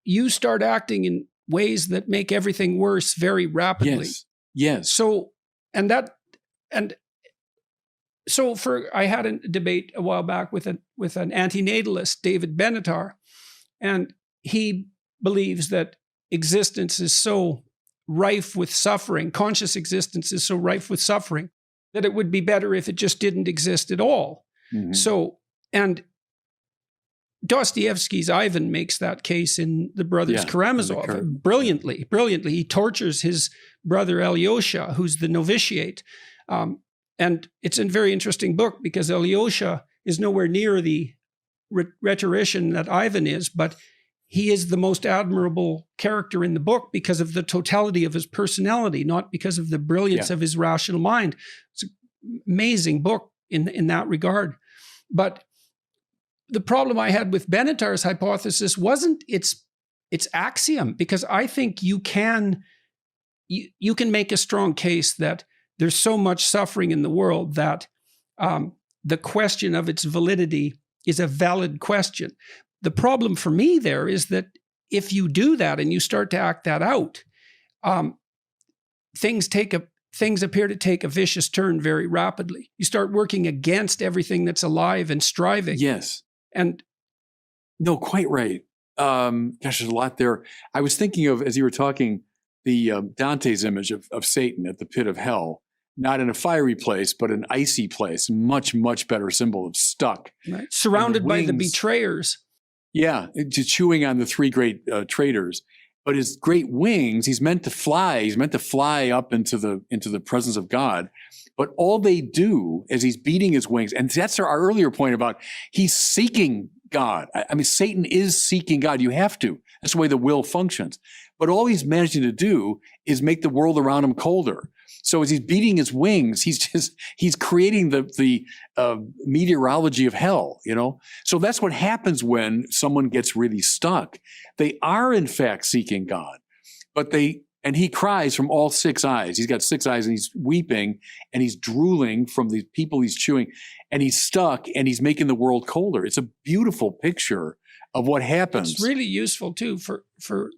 you start acting in ways that make everything worse very rapidly. Yes. So I had a debate a while back with an antinatalist, David Benatar, and he believes that existence is so rife with suffering, conscious existence is so rife with suffering, that it would be better if it just didn't exist at all. Mm-hmm. So, and Dostoevsky's Ivan makes that case in The Brothers Karamazov brilliantly. He tortures his brother Alyosha, who's the novitiate. And it's a very interesting book because Alyosha is nowhere near the rhetorician that Ivan is, but he is the most admirable character in the book because of the totality of his personality, not because of the brilliance of his rational mind. It's an amazing book in that regard. But the problem I had with Benatar's hypothesis wasn't its axiom, because I think you can make a strong case that there's so much suffering in the world that the question of its validity is a valid question. The problem for me there is that if you do that and you start to act that out, things appear to take a vicious turn very rapidly. You start working against everything that's alive and striving. Yes. And no, quite right. There's a lot there. I was thinking of, as you were talking, the Dante's image of Satan at the pit of hell, not in a fiery place, but an icy place. Much, much better symbol of stuck. Right. Surrounded by the betrayers. Yeah, chewing on the three great traitors. But his great wings, he's meant to fly. He's meant to fly up into the presence of God. But all they do is he's beating his wings. And that's our earlier point about he's seeking God. Satan is seeking God. You have to. That's the way the will functions. But all he's managing to do is make the world around him colder. So as he's beating his wings, he's creating the meteorology of hell, So that's what happens when someone gets really stuck. They are in fact seeking God, and he cries from all six eyes. He's got six eyes and he's weeping and he's drooling from the people he's chewing, and he's stuck and he's making the world colder. It's a beautiful picture of what happens. It's really useful too for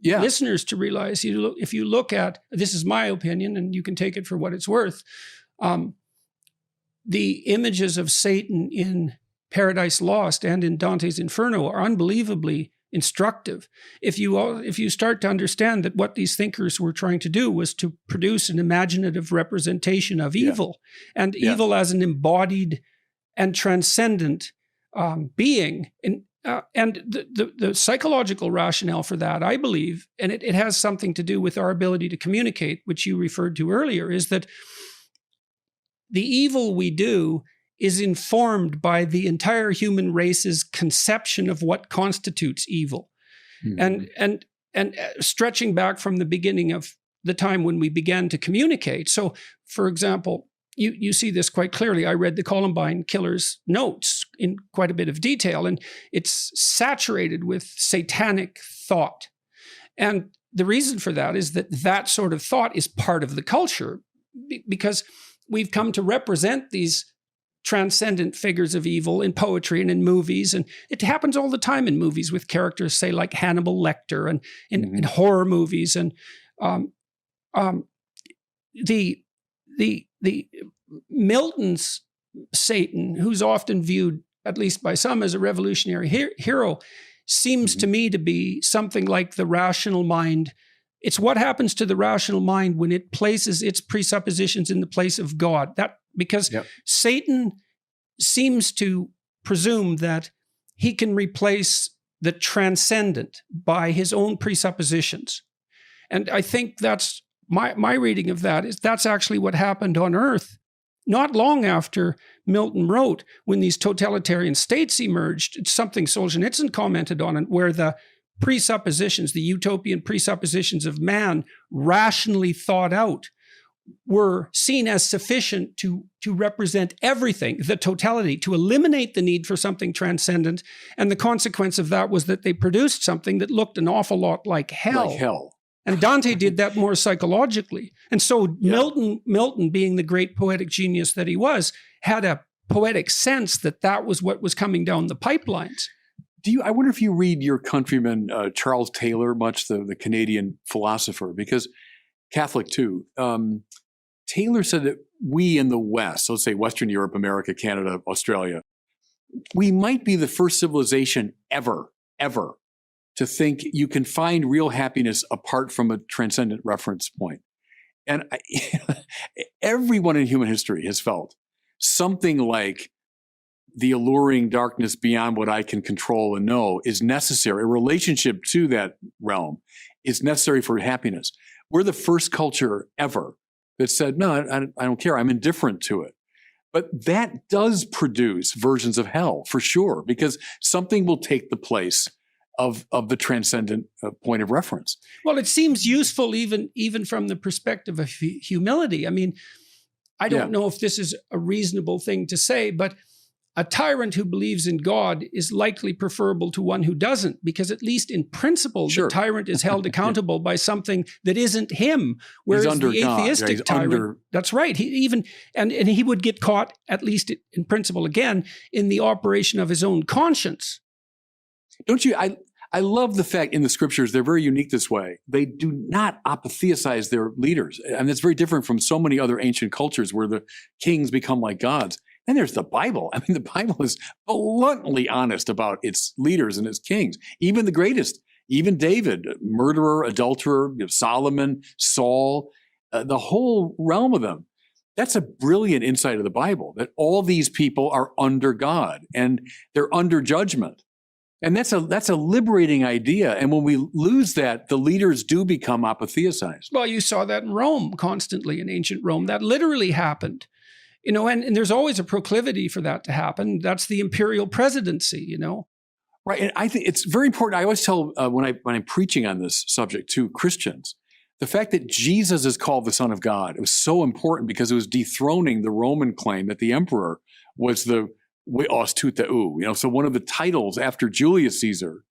listeners to realize. If you look at, this is my opinion, and you can take it for what it's worth, the images of Satan in Paradise Lost and in Dante's Inferno are unbelievably instructive. If you start to understand that what these thinkers were trying to do was to produce an imaginative representation of evil, and evil as an embodied and transcendent being, and the psychological rationale for that, I believe, and it has something to do with our ability to communicate, which you referred to earlier, is that the evil we do is informed by the entire human race's conception of what constitutes evil. Mm-hmm. And stretching back from the beginning of the time when we began to communicate. So, for example, you see this quite clearly. I read the Columbine killers' notes in quite a bit of detail, and it's saturated with satanic thought. And the reason for that is that sort of thought is part of the culture, because we've come to represent these transcendent figures of evil in poetry and in movies. And it happens all the time in movies with characters, say, like Hannibal Lecter, and in horror movies. And the Milton's Satan, who's often viewed, at least by some, as a revolutionary hero, seems to me to be something like the rational mind. It's what happens to the rational mind when it places its presuppositions in the place of God. Because Satan seems to presume that he can replace the transcendent by his own presuppositions. And I think that's my reading of that, is that's actually what happened on Earth not long after Milton wrote, when these totalitarian states emerged. It's something Solzhenitsyn commented on, where the presuppositions, the utopian presuppositions of man, rationally thought out, were seen as sufficient to represent everything, the totality, to eliminate the need for something transcendent. And the consequence of that was that they produced something that looked an awful lot like hell. Like hell. And Dante did that more psychologically. And so Milton, being the great poetic genius that he was, had a poetic sense that was what was coming down the pipelines. I wonder if you read your countryman, Charles Taylor, much, the Canadian philosopher, because Catholic too. Taylor said that we in the West, let's say Western Europe, America, Canada, Australia, we might be the first civilization ever to think you can find real happiness apart from a transcendent reference point. And everyone in human history has felt something like the alluring darkness beyond what I can control and know is necessary. A relationship to that realm is necessary for happiness. We're the first culture ever that said, no, I don't care. I'm indifferent to it. But that does produce versions of hell for sure, because something will take the place of the transcendent point of reference. Well, it seems useful even from the perspective of humility. I mean, I don't know if this is a reasonable thing to say, but a tyrant who believes in God is likely preferable to one who doesn't, because at least in principle, the tyrant is held accountable by something that isn't him. Whereas the atheistic tyrant, that's right. He would get caught, at least in principle, again, in the operation of his own conscience. Don't you? I love the fact in the scriptures, they're very unique this way. They do not apotheosize their leaders. And it's very different from so many other ancient cultures where the kings become like gods. And there's the Bible. I mean, the Bible is bluntly honest about its leaders and its kings, even the greatest, even David, murderer, adulterer, Solomon, Saul, the whole realm of them. That's a brilliant insight of the Bible, that all these people are under God and they're under judgment. And that's a liberating idea. And when we lose that, the leaders do become apotheosized. Well, you saw that in Rome constantly, in ancient Rome. That literally happened. You know, and there's always a proclivity for that to happen. That's the imperial presidency, you know. Right. And I think it's very important. I always tell when I'm preaching on this subject to Christians, the fact that Jesus is called the Son of God, it was so important because it was dethroning the Roman claim that the emperor was the Weos tuteu. You know, so one of the titles after Julius Caesar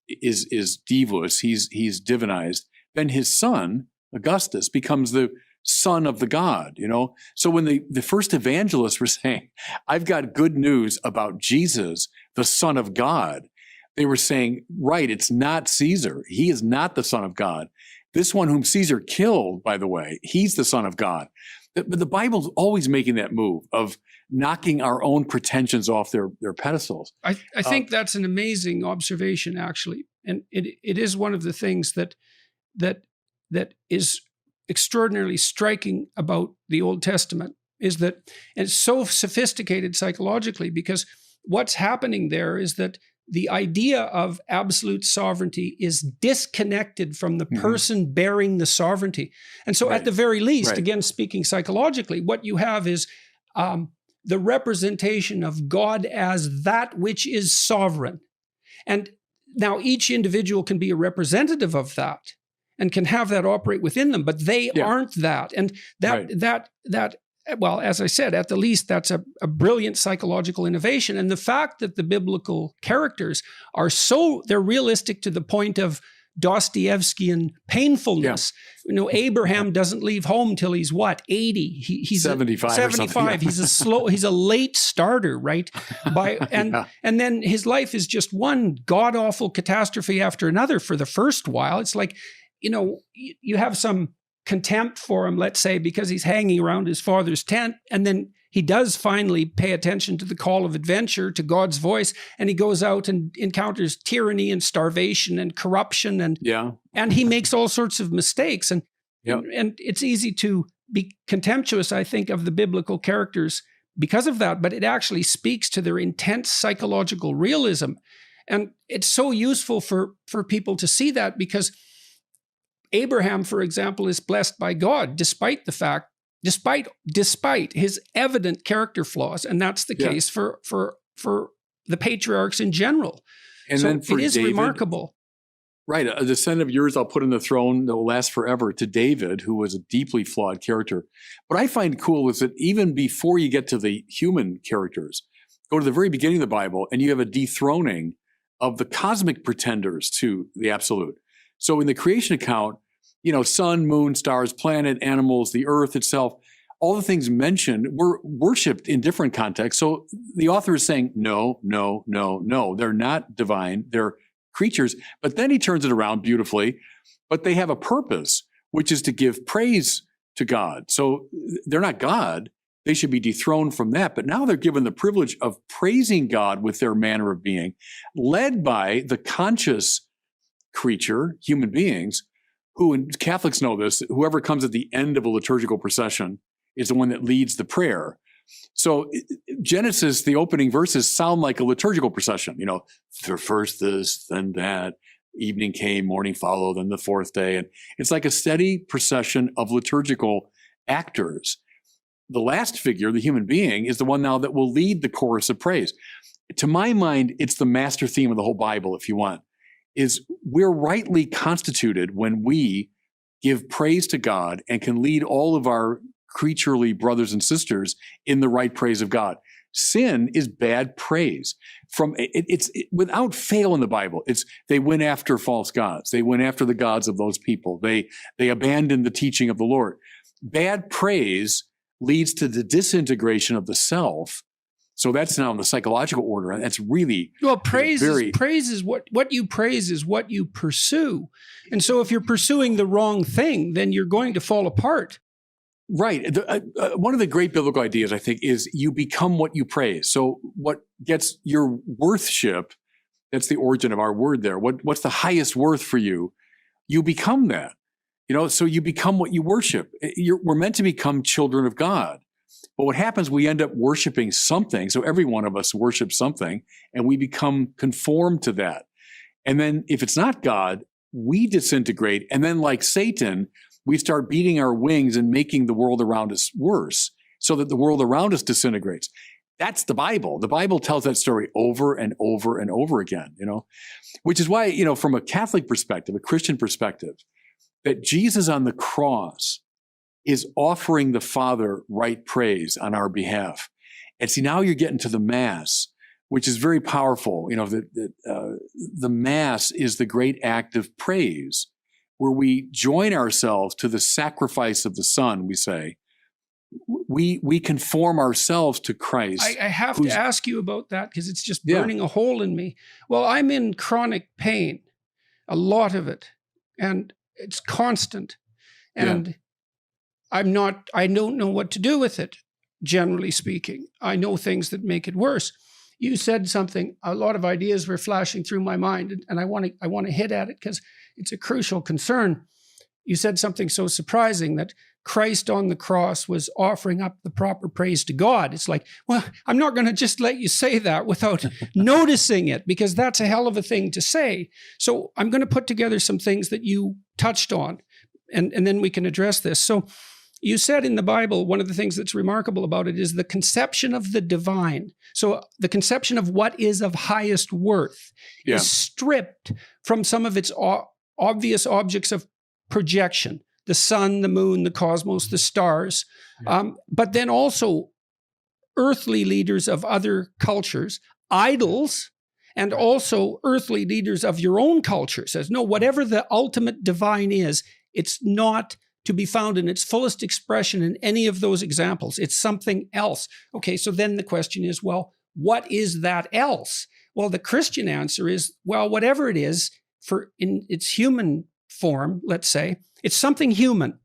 is divus. He's divinized. Then his son, Augustus, becomes the son of the God, you know? So when the first evangelists were saying, I've got good news about Jesus, the Son of God, they were saying, right, it's not Caesar. He is not the Son of God. This one whom Caesar killed, by the way, he's the Son of God. But the Bible's always making that move of knocking our own pretensions off their pedestals. I think that's an amazing observation, actually, And it is one of the things that is extraordinarily striking about the Old Testament, is that it's so sophisticated psychologically, because what's happening there is that the idea of absolute sovereignty is disconnected from the person bearing the sovereignty. And so at the very least, again, speaking psychologically, what you have is the representation of God as that which is sovereign. And now each individual can be a representative of that and can have that operate within them, but they aren't that. And that well, as I said, at the least, that's a brilliant psychological innovation. And the fact that the biblical characters are they're realistic to the point of Dostoevskian painfulness. You know, Abraham doesn't leave home till he's what, 80? He's 75 or something. 75. He's a late starter, right? And then his life is just one god-awful catastrophe after another for the first while. It's like, you know, you have some contempt for him, let's say, because he's hanging around his father's tent, and then he does finally pay attention to the call of adventure, to God's voice, and he goes out and encounters tyranny and starvation and corruption, and he makes all sorts of mistakes, and it's easy to be contemptuous, I think, of the biblical characters because of that, but it actually speaks to their intense psychological realism, and it's so useful for people to see that, because Abraham, for example, is blessed by God despite his evident character flaws, and that's the case for the patriarchs in general. And so then for it is David, remarkable. Right, a descendant of yours I'll put on the throne that will last forever, to David, who was a deeply flawed character. What I find cool is that even before you get to the human characters, go to the very beginning of the Bible, and you have a dethroning of the cosmic pretenders to the absolute. So in the creation account, you know, sun, moon, stars, planet, animals, the earth itself, all the things mentioned were worshipped in different contexts. So the author is saying, no, no, no, no, they're not divine, they're creatures. But then he turns it around beautifully, but they have a purpose, which is to give praise to God. So they're not God. They should be dethroned from that. But now they're given the privilege of praising God with their manner of being, led by the conscious creature, human beings, who, and Catholics know this, whoever comes at the end of a liturgical procession is the one that leads the prayer. So Genesis, the opening verses sound like a liturgical procession. You know, first this, then that, evening came, morning followed, then the fourth day. And it's like a steady procession of liturgical actors. The last figure, the human being, is the one now that will lead the chorus of praise. To my mind, it's the master theme of the whole Bible, if you want, is we're rightly constituted when we give praise to God and can lead all of our creaturely brothers and sisters in the right praise of God. Sin is bad praise. It's without fail in the Bible. It's they went after false gods. They went after the gods of those people. They abandoned the teaching of the Lord. Bad praise leads to the disintegration of the self. So that's now in the psychological order. And that's really praise is what you praise is what you pursue. And so if you're pursuing the wrong thing, then you're going to fall apart. Right. One of the great biblical ideas, I think, is you become what you praise. So what gets your worthship, that's the origin of our word there. What's the highest worth for you? You become that. You know, so you become what you worship. We're meant to become children of God. But what happens, we end up worshiping something. So every one of us worships something, and we become conformed to that. And then if it's not God, we disintegrate. And then like Satan, we start beating our wings and making the world around us worse so that the world around us disintegrates. That's the Bible. The Bible tells that story over and over and over again, you know, which is why, you know, from a Catholic perspective, a Christian perspective, that Jesus on the cross is offering the Father right praise on our behalf. And see, now you're getting to the Mass, which is very powerful. You know, the Mass is the great act of praise, where we join ourselves to the sacrifice of the Son, we say. We conform ourselves to Christ. I have to ask you about that because it's just burning a hole in me. Well, I'm in chronic pain, a lot of it, and it's constant. And I don't know what to do with it, generally speaking. I know things that make it worse. you said something, a lot of ideas were flashing through my mind, and I want to hit at it because it's a crucial concern. You said something so surprising that Christ on the cross was offering up the proper praise to God. It's like, well, I'm not going to just let you say that without noticing it, because that's a hell of a thing to say. So I'm going to put together some things that you touched on, and then we can address this. So you said in the Bible, one of the things that's remarkable about it is the conception of the divine. So the conception of what is of highest worth is stripped from some of its obvious objects of projection, the sun, the moon, the cosmos, the stars, but then also earthly leaders of other cultures, idols, and also earthly leaders of your own culture. Says, no, whatever the ultimate divine is, it's not to be found in its fullest expression in any of those examples. It's something else. Okay, so then the question is, well, what is that else? Well, the Christian answer is, well, whatever it is, for in its human form, let's say, it's something human.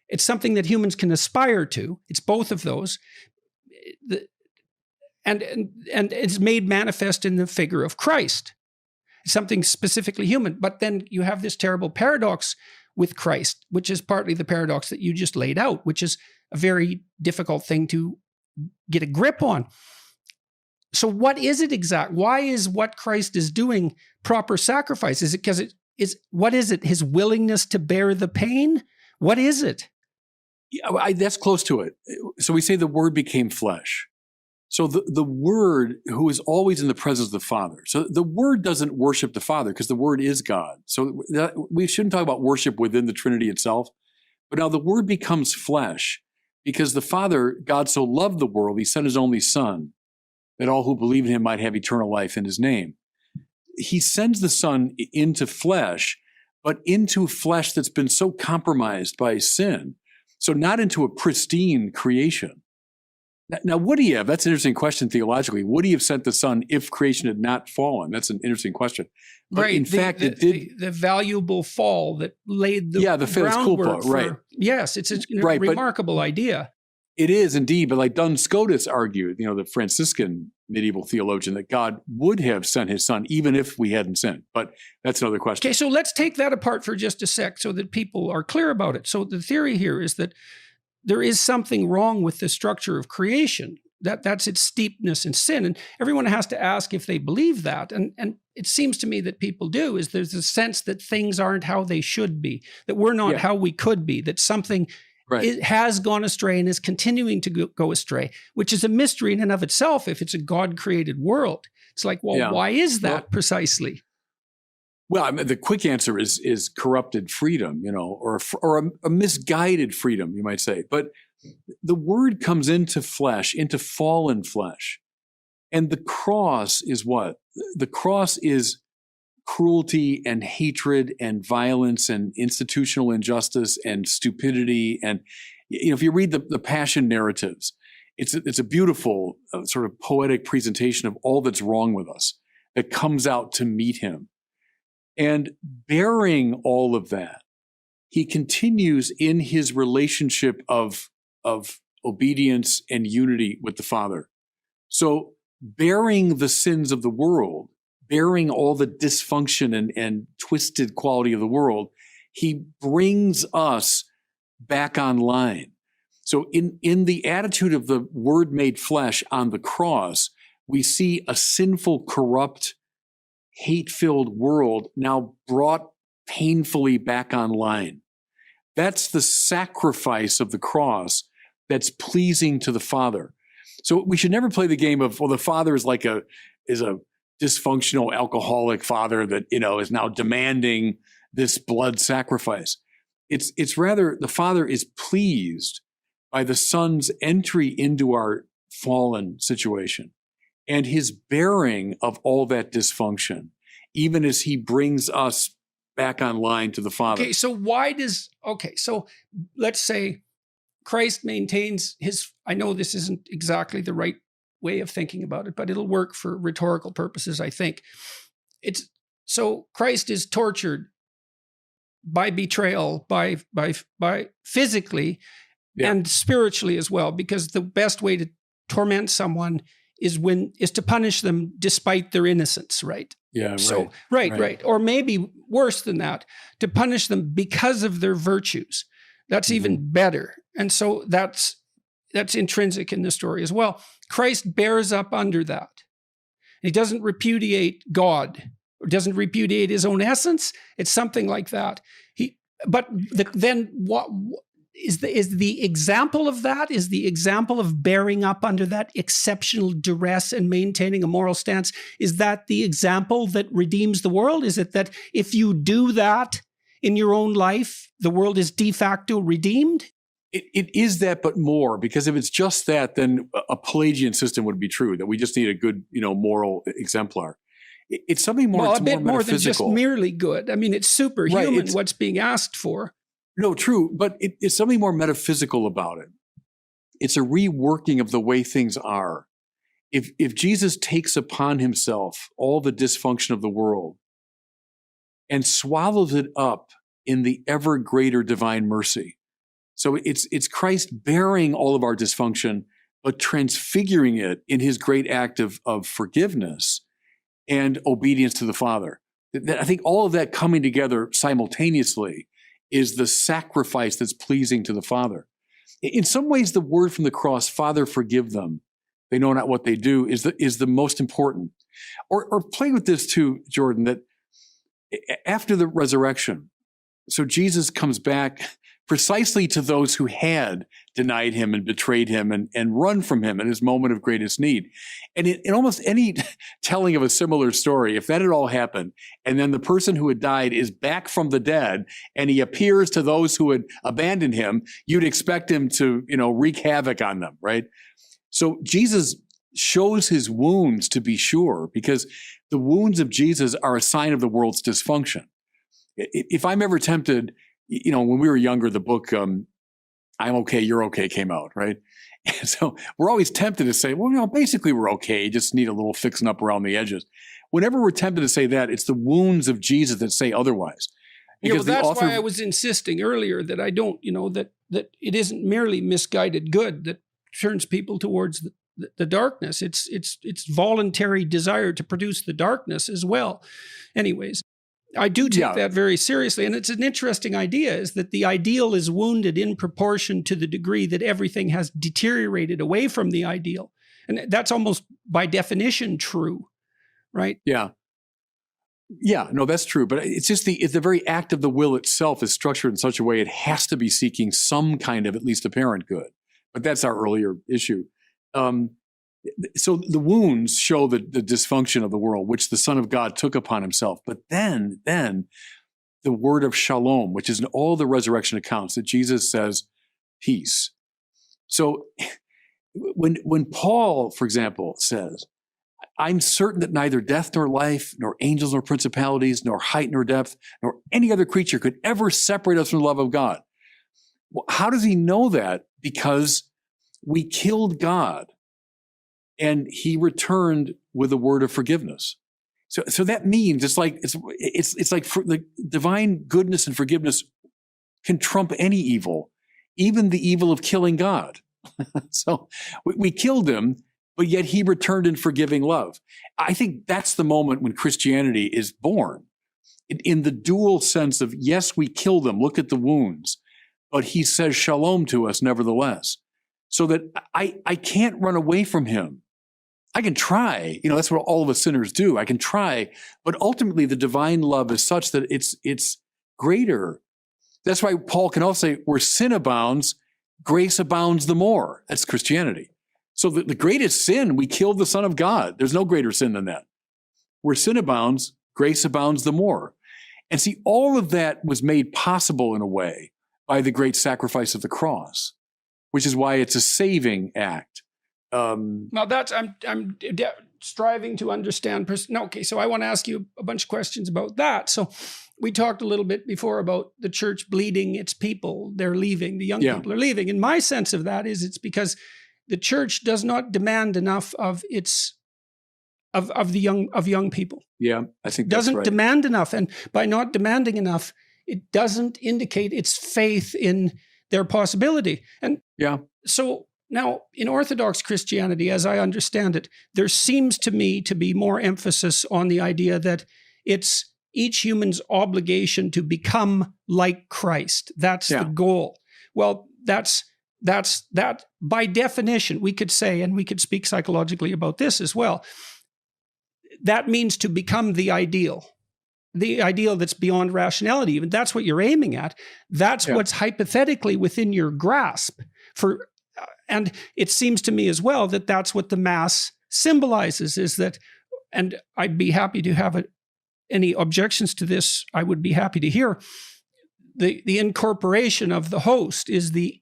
It's something that humans can aspire to. It's both of those. And it's made manifest in the figure of Christ. It's something specifically human. But then you have this terrible paradox with Christ, which is partly the paradox that you just laid out, which is a very difficult thing to get a grip on. So what is it exact? Why is what Christ is doing proper sacrifice? Is it because what is it? His willingness to bear the pain? What is it? Yeah, that's close to it. So we say the Word became flesh. So the Word, who is always in the presence of the Father. So the Word doesn't worship the Father because the Word is God. So we shouldn't talk about worship within the Trinity itself. But now the Word becomes flesh because the Father, God so loved the world, he sent his only Son, that all who believe in him might have eternal life in his name. He sends the Son into flesh, but into flesh that's been so compromised by sin. So not into a pristine creation. Now, would he have? That's an interesting question theologically. Would he have sent the Son if creation had not fallen? That's an interesting question. But right. In fact, it did. The valuable fall that laid the the Fels groundwork culpa, right. Yes, it's a Right, remarkable idea. It is indeed, but like Duns Scotus argued, the Franciscan medieval theologian, that God would have sent his Son even if we hadn't sinned. But that's another question. Okay, so let's take that apart for just a sec so that people are clear about it. So the theory here is that there is something wrong with the structure of creation. That's its steepness in sin. And everyone has to ask if they believe that. And it seems to me that people do, is there's a sense that things aren't how they should be, that we're not how we could be, that something it has gone astray and is continuing to go astray, which is a mystery in and of itself if it's a God-created world. It's like, well, why is that precisely? Well, I mean, the quick answer is corrupted freedom, or a misguided freedom, you might say. But the Word comes into flesh, into fallen flesh. And the cross is what? The cross is cruelty and hatred and violence and institutional injustice and stupidity. And if you read the Passion narratives, it's a beautiful sort of poetic presentation of all that's wrong with us that comes out to meet him. And bearing all of that, he continues in his relationship of obedience and unity with the Father. So bearing the sins of the world, bearing all the dysfunction and twisted quality of the world, he brings us back online. So in the attitude of the Word made flesh on the cross, we see a sinful, corrupt, hate-filled world now brought painfully back online. That's the sacrifice of the cross that's pleasing to the Father. So we should never play the game of, well, the Father is like a dysfunctional alcoholic father that, is now demanding this blood sacrifice. It's rather the Father is pleased by the Son's entry into our fallen situation and his bearing of all that dysfunction, even as he brings us back online to the Father. Okay, so so let's say Christ maintains I know this isn't exactly the right way of thinking about it, but it'll work for rhetorical purposes, I think. So Christ is tortured by betrayal, by physically and spiritually as well, because the best way to torment someone is to punish them despite their innocence, right? Yeah, So, right. right. Or maybe worse than that, to punish them because of their virtues. That's even better. And so that's intrinsic in the story as well. Christ bears up under that. He doesn't repudiate God or doesn't repudiate his own essence. It's something like that. Then what is the example of that? Is the example of bearing up under that exceptional duress and maintaining a moral stance? Is that the example that redeems the world? Is it that if you do that in your own life, the world is de facto redeemed? It is that, but more, because if it's just that, then a Pelagian system would be true, that we just need a good, moral exemplar. It's something more, well, it's a bit more than just metaphysical. merely good. I mean, it's superhuman, Right, what's being asked for. No, true, but it's something more metaphysical about it. It's a reworking of the way things are. If Jesus takes upon himself all the dysfunction of the world and swallows it up in the ever greater divine mercy, so it's Christ bearing all of our dysfunction, but transfiguring it in his great act of forgiveness and obedience to the Father. I think all of that coming together simultaneously is the sacrifice that's pleasing to the Father. In some ways, the word from the cross, Father, forgive them, they know not what they do, is the most important. Or play with this too, Jordan, that after the resurrection, so Jesus comes back precisely to those who had denied him and betrayed him and run from him in his moment of greatest need. And in almost any telling of a similar story, if that had all happened, and then the person who had died is back from the dead, and he appears to those who had abandoned him, you'd expect him to, wreak havoc on them, right? So Jesus shows his wounds, to be sure, because the wounds of Jesus are a sign of the world's dysfunction. If I'm ever tempted, when we were younger, the book, I'm okay, you're okay came out, right? And so we're always tempted to say, well, basically we're okay, just need a little fixing up around the edges. Whenever we're tempted to say that, it's the wounds of Jesus that say otherwise. Because that's why I was insisting earlier that I don't, that it isn't merely misguided good that turns people towards the darkness. It's voluntary desire to produce the darkness as well. Anyways, I do take that very seriously. And it's an interesting idea, is that the ideal is wounded in proportion to the degree that everything has deteriorated away from the ideal. And that's almost by definition true, right? Yeah. Yeah, no, that's true. But it's just the very act of the will itself is structured in such a way it has to be seeking some kind of at least apparent good. But that's our earlier issue. So the wounds show the dysfunction of the world, which the Son of God took upon himself. But then the word of shalom, which is in all the resurrection accounts, that Jesus says, peace. So when Paul, for example, says, I'm certain that neither death nor life, nor angels nor principalities, nor height nor depth, nor any other creature could ever separate us from the love of God. Well, how does he know that? Because we killed God, and he returned with a word of forgiveness. So that means it's like the divine goodness and forgiveness can trump any evil, even the evil of killing God. So we killed him, but yet he returned in forgiving love. I think that's the moment when Christianity is born, in the dual sense of, yes, we killed him, look at the wounds, but he says shalom to us nevertheless, so that I can't run away from him. I can try, that's what all of us sinners do. I can try, but ultimately the divine love is such that it's greater. That's why Paul can also say, where sin abounds, grace abounds the more. That's Christianity. So the greatest sin, we killed the Son of God. There's no greater sin than that. Where sin abounds, grace abounds the more. And see, all of that was made possible in a way by the great sacrifice of the cross, which is why it's a saving act. Now I'm striving to understand. Okay, so I want to ask you a bunch of questions about that. So we talked a little bit before about the church bleeding its people. They're leaving. The young people are leaving. And my sense of that is it's because the church does not demand enough of young people. Yeah, I think that's doesn't right. demand enough, and by not demanding enough, it doesn't indicate its faith in their possibility. And so Now, in Orthodox Christianity, as I understand it, there seems to me to be more emphasis on the idea that it's each human's obligation to become like Christ. That's the goal. Well, that's that by definition, we could say, and we could speak psychologically about this as well, that means to become the ideal that's beyond rationality. Even that's what you're aiming at. That's what's hypothetically within your grasp. And it seems to me as well that that's what the Mass symbolizes, is that, and I'd be happy to have any objections to this, I would be happy to hear. The incorporation of the host is the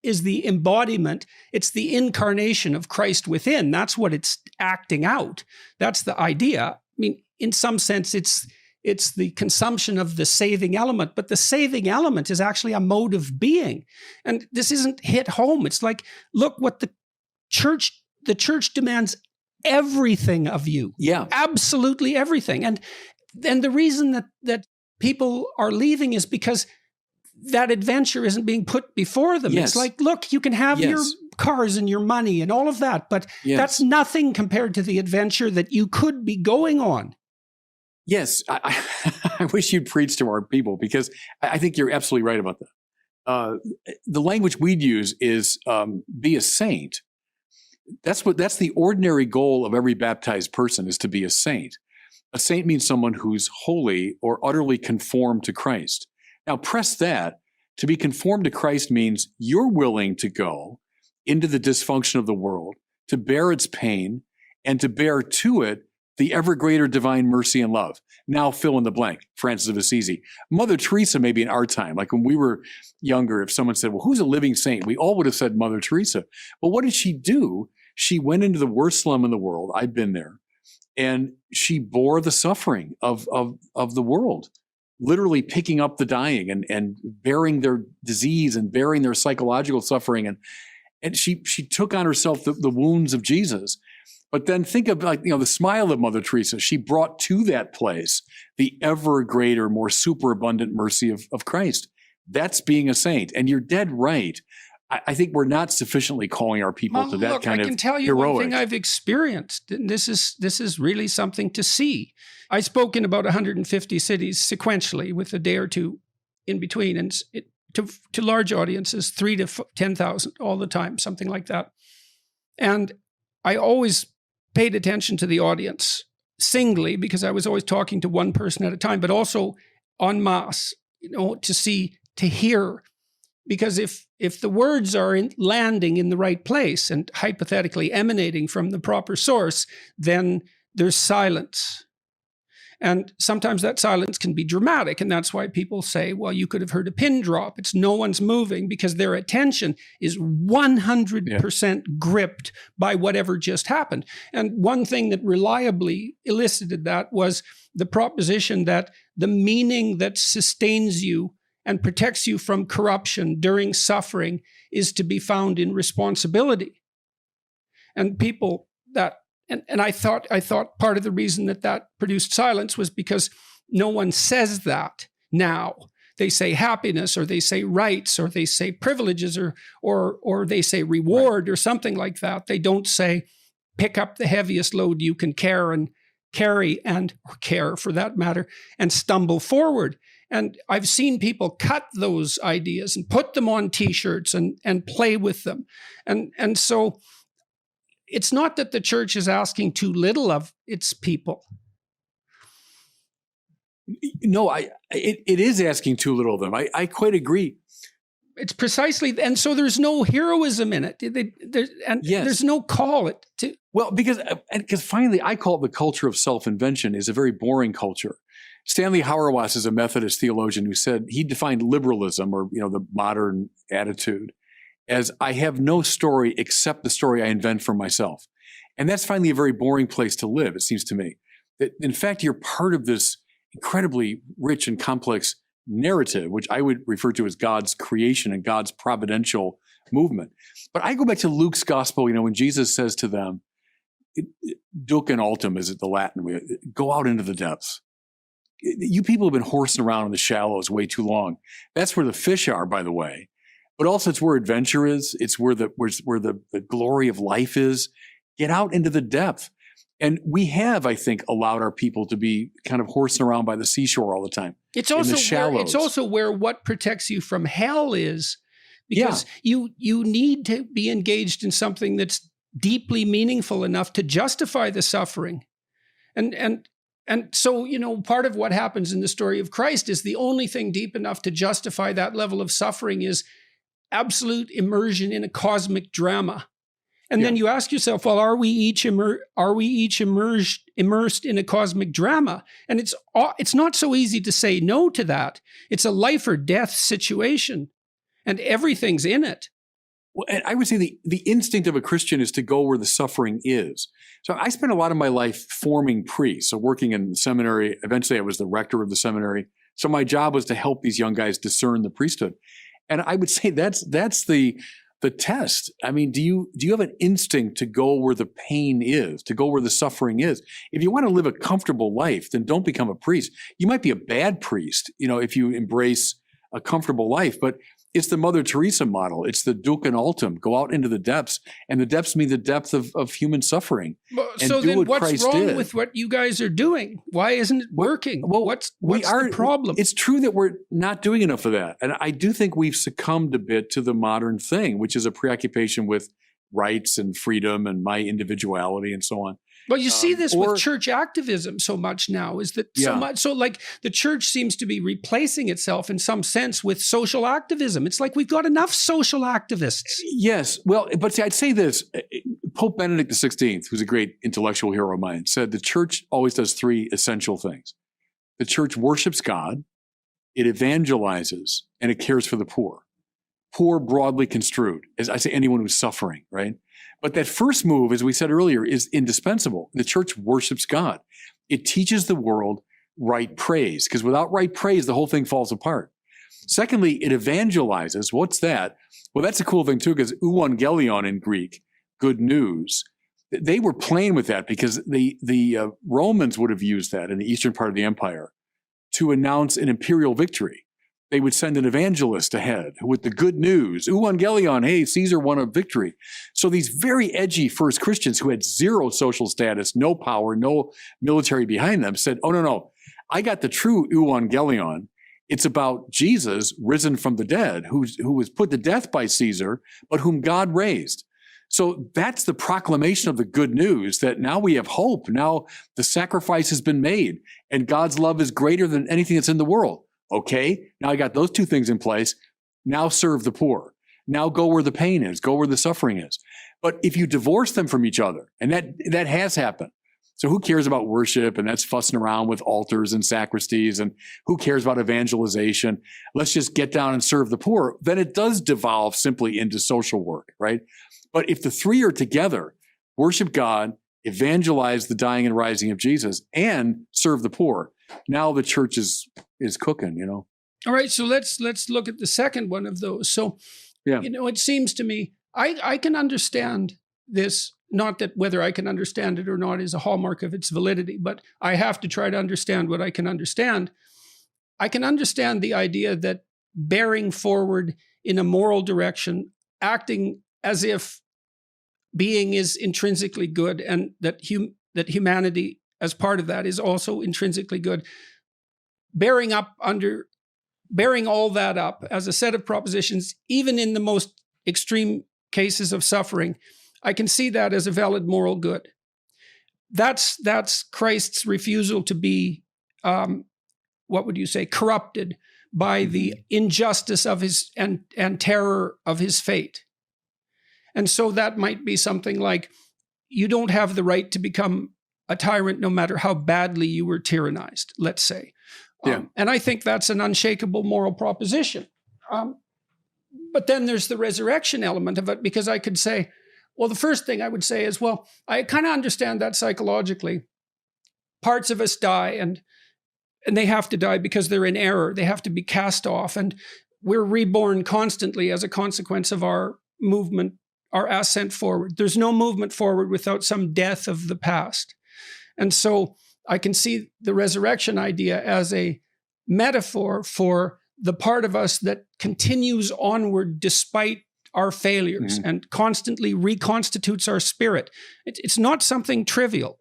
embodiment, it's the incarnation of Christ within. That's what it's acting out. That's the idea. I mean, in some sense, it's the consumption of the saving element, but the saving element is actually a mode of being. And this isn't hit home. It's like, look what the church demands everything of you. Yeah. Absolutely everything. And the reason that people are leaving is because that adventure isn't being put before them. Yes. It's like, look, you can have your cars and your money and all of that, but that's nothing compared to the adventure that you could be going on. Yes, I wish you'd preach to our people, because I think you're absolutely right about that. The language we'd use is be a saint. That's the ordinary goal of every baptized person, is to be a saint. A saint means someone who's holy or utterly conformed to Christ. Now, press that. To be conformed to Christ means you're willing to go into the dysfunction of the world, to bear its pain, and to bear to it the ever greater divine mercy and love. Now fill in the blank. Francis of Assisi. Mother Teresa, maybe in our time, like when we were younger, if someone said, well, who's a living saint? We all would have said Mother Teresa. But what did she do? She went into the worst slum in the world. I've been there. And she bore the suffering of the world, literally picking up the dying and bearing their disease and bearing their psychological suffering. And she took on herself the wounds of Jesus. But then think of, like, the smile of Mother Teresa. She brought to that place the ever greater, more superabundant mercy of Christ. That's being a saint. And you're dead right. I think we're not sufficiently calling our people to that kind of heroic. I can tell you one thing I've experienced, and this is really something to see. I spoke in about 150 cities sequentially, with a day or two in between, and to large audiences, 3,000 to 10,000 all the time, something like that. And I always paid attention to the audience singly, because I was always talking to one person at a time, but also en masse, to hear. Because if the words are landing in the right place and hypothetically emanating from the proper source, then there's silence. And sometimes that silence can be dramatic. And that's why people say, well, you could have heard a pin drop. It's no one's moving, because their attention is 100% gripped by whatever just happened. And one thing that reliably elicited that was the proposition that the meaning that sustains you and protects you from corruption during suffering is to be found in responsibility. And people And I thought part of the reason that produced silence was because no one says that now. They say happiness, or they say rights, or they say privileges, or they say reward, or something like that. They don't say pick up the heaviest load you can carry or care for that matter, and stumble forward. And I've seen people cut those ideas and put them on T-shirts and play with them. And so it's not that the church is asking too little of its people. No, it is asking too little of them. I quite agree. It's precisely, and so there's no heroism in it. There's no call to. Well, because finally, I call it the culture of self-invention is a very boring culture. Stanley Hauerwas is a Methodist theologian who said he defined liberalism, or the modern attitude, as I have no story except the story I invent for myself. And that's finally a very boring place to live, it seems to me. That in fact, you're part of this incredibly rich and complex narrative, which I would refer to as God's creation and God's providential movement. But I go back to Luke's gospel, when Jesus says to them, Duc in altum is it the Latin way, go out into the depths. You people have been horsing around in the shallows way too long. That's where the fish are, by the way. but also it's where adventure is. It's where the glory of life is. Get out into the depth. And we have, I think, allowed our people to be kind of horsing around by the seashore all the time. It's also where what protects you from hell is, because you need to be engaged in something that's deeply meaningful enough to justify the suffering. And so, part of what happens in the story of Christ is the only thing deep enough to justify that level of suffering is absolute immersion in a cosmic drama. And then you ask yourself, well, are we each immersed in a cosmic drama? And it's not so easy to say no to that. It's a life or death situation, and everything's in it. Well, and I would say the instinct of a Christian is to go where the suffering is. So I spent a lot of my life forming priests, so working in the seminary. Eventually, I was the rector of the seminary. So my job was to help these young guys discern the priesthood. And I would say that's the test. I mean, do you have an instinct to go where the pain is, to go where the suffering is? If you want to live a comfortable life, then don't become a priest. You might be a bad priest, if you embrace a comfortable life, but it's the Mother Teresa model. It's the Duc Altum. Go out into the depths, and the depths mean the depth of human suffering. So then what's wrong with what you guys are doing? Why isn't it working? Well, what's the problem? It's true that we're not doing enough of that. And I do think we've succumbed a bit to the modern thing, which is a preoccupation with rights and freedom and my individuality and so on. Well, you see this with church activism so much now, is that so much, so like the church seems to be replacing itself in some sense with social activism. It's like we've got enough social activists. Yes. Well, but see, I'd say this. Pope Benedict XVI, who's a great intellectual hero of mine, said the church always does three essential things. The church worships God, it evangelizes, and it cares for the poor. Poor broadly construed, as I say, anyone who's suffering, right? But that first move, as we said earlier, is indispensable. The church worships God. It teaches the world right praise, because without right praise, the whole thing falls apart. Secondly, it evangelizes. What's that? Well, that's a cool thing too, because euangelion in Greek, good news, they were playing with that because the Romans would have used that in the eastern part of the empire to announce an imperial victory. They would send an evangelist ahead with the good news. Euangelion, hey, Caesar won a victory. So these very edgy first Christians who had zero social status, no power, no military behind them said, oh, no, I got the true Euangelion. It's about Jesus risen from the dead, who was put to death by Caesar, but whom God raised. So that's the proclamation of the good news, that now we have hope. Now the sacrifice has been made, and God's love is greater than anything that's in the world. Okay, now I got those two things in place. Now serve the poor. Now go where the pain is, go where the suffering is. But if you divorce them from each other, and that has happened. So who cares about worship? And that's fussing around with altars and sacristies. And who cares about evangelization? Let's just get down and serve the poor. Then it does devolve simply into social work, right? But if the three are together, worship God, evangelize the dying and rising of Jesus, and serve the poor, now the church is cooking, All right, so let's look at the second one of those. So, it seems to me, I can understand this, not that whether I can understand it or not is a hallmark of its validity, but I have to try to understand what I can understand. I can understand the idea that bearing forward in a moral direction, acting as if being is intrinsically good, and that humanity as part of that is also intrinsically good. Bearing all that up as a set of propositions, even in the most extreme cases of suffering, I can see that as a valid moral good. That's Christ's refusal to be, corrupted by the injustice of his and terror of his fate. And so that might be something like, you don't have the right to become a tyrant no matter how badly you were tyrannized, let's say. And I think that's an unshakable moral proposition. But then there's the resurrection element of it, because I could say, well, the first thing I would say is, well, I kind of understand that psychologically. Parts of us die, and they have to die because they're in error. They have to be cast off, and we're reborn constantly as a consequence of our movement, our ascent forward. There's no movement forward without some death of the past. And so I can see the resurrection idea as a metaphor for the part of us that continues onward despite our failures and constantly reconstitutes our spirit. It's not something trivial.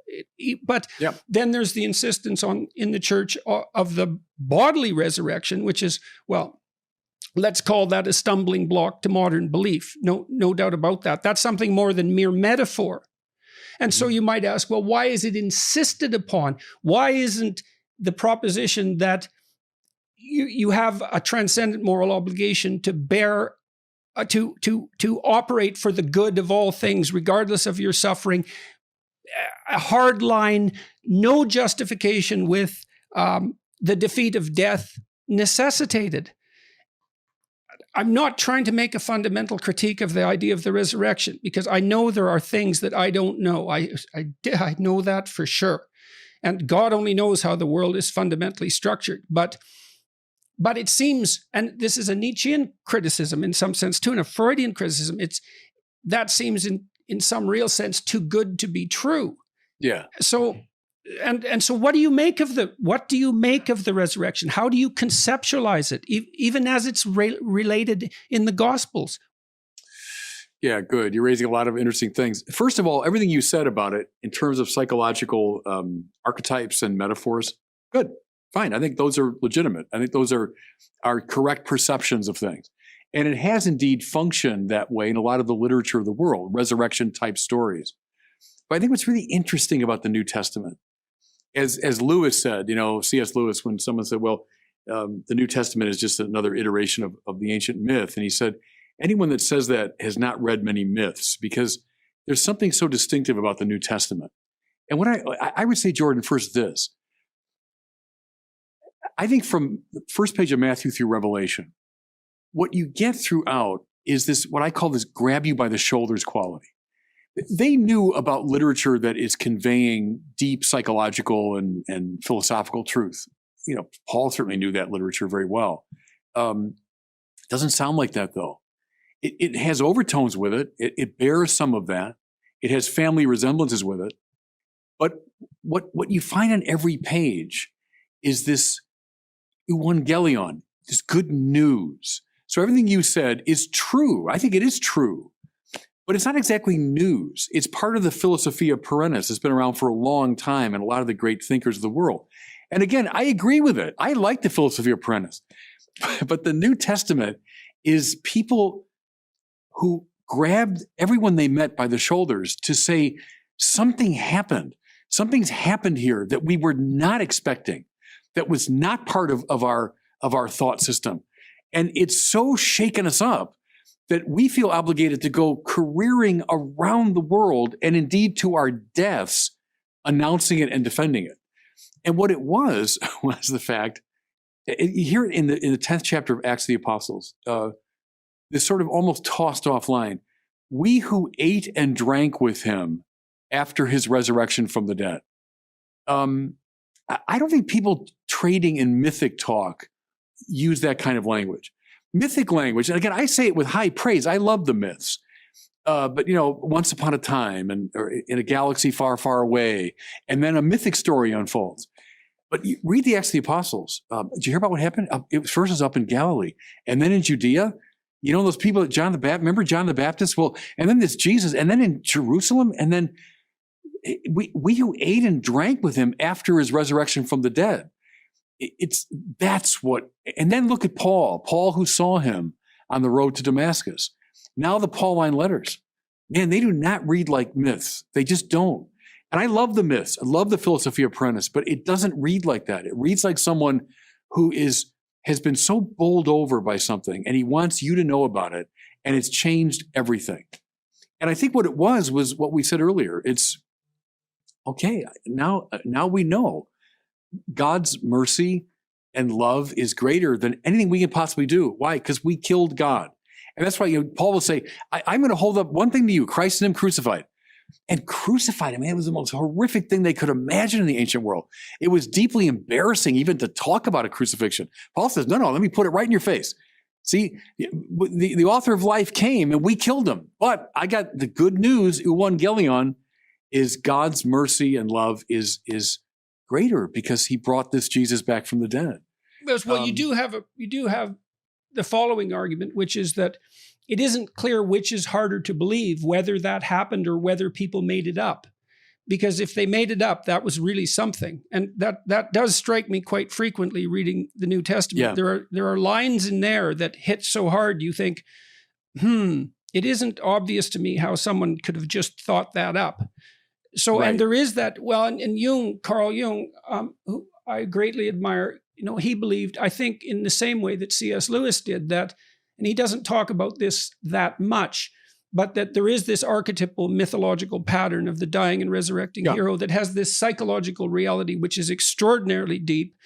But then there's the insistence in the church of the bodily resurrection, which is, well, let's call that a stumbling block to modern belief. No doubt about that. That's something more than mere metaphor. And so you might ask, well, why is it insisted upon? Why isn't the proposition that you have a transcendent moral obligation to bear, to operate for the good of all things, regardless of your suffering, a hard line, no justification with the defeat of death necessitated? I'm not trying to make a fundamental critique of the idea of the resurrection, because I know there are things that I don't know. I know that for sure. And God only knows how the world is fundamentally structured. But it seems, and this is a Nietzschean criticism in some sense too, and a Freudian criticism, that seems in some real sense too good to be true. Yeah. So so what do you make of the resurrection? How do you conceptualize it, even as it's related in the Gospels? Yeah, good. You're raising a lot of interesting things. First of all, everything you said about it in terms of psychological archetypes and metaphors, good, fine. I think those are legitimate. I think those are correct perceptions of things. And it has indeed functioned that way in a lot of the literature of the world, resurrection type stories. But I think what's really interesting about the New Testament, as Lewis said, C.S. Lewis, when someone said, well, the New Testament is just another iteration of the ancient myth. And he said, anyone that says that has not read many myths, because there's something so distinctive about the New Testament. And what I would say, Jordan, first this. I think from the first page of Matthew through Revelation, what you get throughout is this, what I call this grab you by the shoulders quality. They knew about literature that is conveying deep psychological and philosophical truth. Paul certainly knew that literature very well. Doesn't sound like that, though. It has overtones with it. It bears some of that. It has family resemblances with it. But what you find on every page is this euangelion, this good news. So everything you said is true. I think it is true. But it's not exactly news. It's part of the Philosophia Perennis. It's been around for a long time, and a lot of the great thinkers of the world. And again, I agree with it. I like the Philosophia Perennis. But the New Testament is people who grabbed everyone they met by the shoulders to say, something happened. Something's happened here that we were not expecting, that was not part of our thought system. And it's so shaken us up that we feel obligated to go careering around the world, and indeed to our deaths, announcing it and defending it. And what it was the fact, you hear it in the 10th chapter of Acts of the Apostles, this sort of almost tossed off line, we who ate and drank with him after his resurrection from the dead. I don't think people trading in mythic talk use that kind of language. Mythic language, and again, I say it with high praise. I love the myths. But, once upon a time or in a galaxy far, far away, and then a mythic story unfolds. But you read the Acts of the Apostles. Did you hear about what happened? It first was up in Galilee, and then in Judea. Those people that John the Baptist, remember John the Baptist? Well, and then this Jesus, and then in Jerusalem, and then we who ate and drank with him after his resurrection from the dead. That's what, and then look at Paul who saw him on the road to Damascus. Now the Pauline letters, man, they do not read like myths. They just don't. And I love the myths. I love the Philosophia Perennis, but it doesn't read like that. It reads like someone who has been so bowled over by something, and he wants you to know about it, and it's changed everything. And I think what it was what we said earlier. It's, okay, now we know God's mercy and love is greater than anything we can possibly do. Why? Because we killed God. And that's why Paul will say, I'm going to hold up one thing to you, Christ and him crucified. And crucified him, man, it was the most horrific thing they could imagine in the ancient world. It was deeply embarrassing even to talk about a crucifixion. Paul says, no, let me put it right in your face. See, the author of life came and we killed him. But I got the good news, euangelion, is God's mercy and love is greater because he brought this Jesus back from the dead. Well, you do have the following argument, which is that it isn't clear which is harder to believe, whether that happened or whether people made it up. Because if they made it up, that was really something. And that does strike me quite frequently reading the New Testament. Yeah. There are lines in there that hit so hard you think, it isn't obvious to me how someone could have just thought that up. So, Right. and there is that, well, and Jung, Carl Jung, who I greatly admire, he believed, I think in the same way that C.S. Lewis did, that, and he doesn't talk about this that much, but that there is this archetypal mythological pattern of the dying and resurrecting hero that has this psychological reality, which is extraordinarily deep,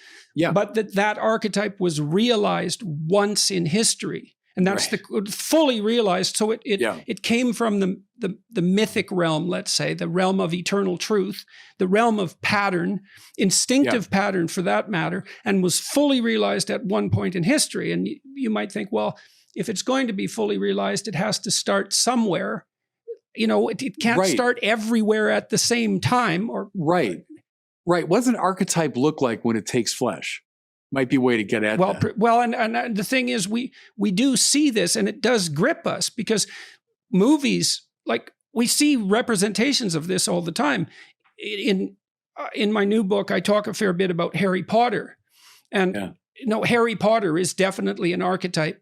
but that archetype was realized once in history. And that's fully realized. So it came from the mythic realm, let's say, the realm of eternal truth, the realm of pattern, instinctive pattern for that matter, and was fully realized at one point in history. And you might think, well, if it's going to be fully realized, it has to start somewhere. It can't start everywhere at the same time. Right. What does an archetype look like when it takes flesh? Might be a way to get at that. Well, and the thing is, we do see this, and it does grip us, because movies, like, we see representations of this all the time. In my new book, I talk a fair bit about Harry Potter, and Harry Potter is definitely an archetype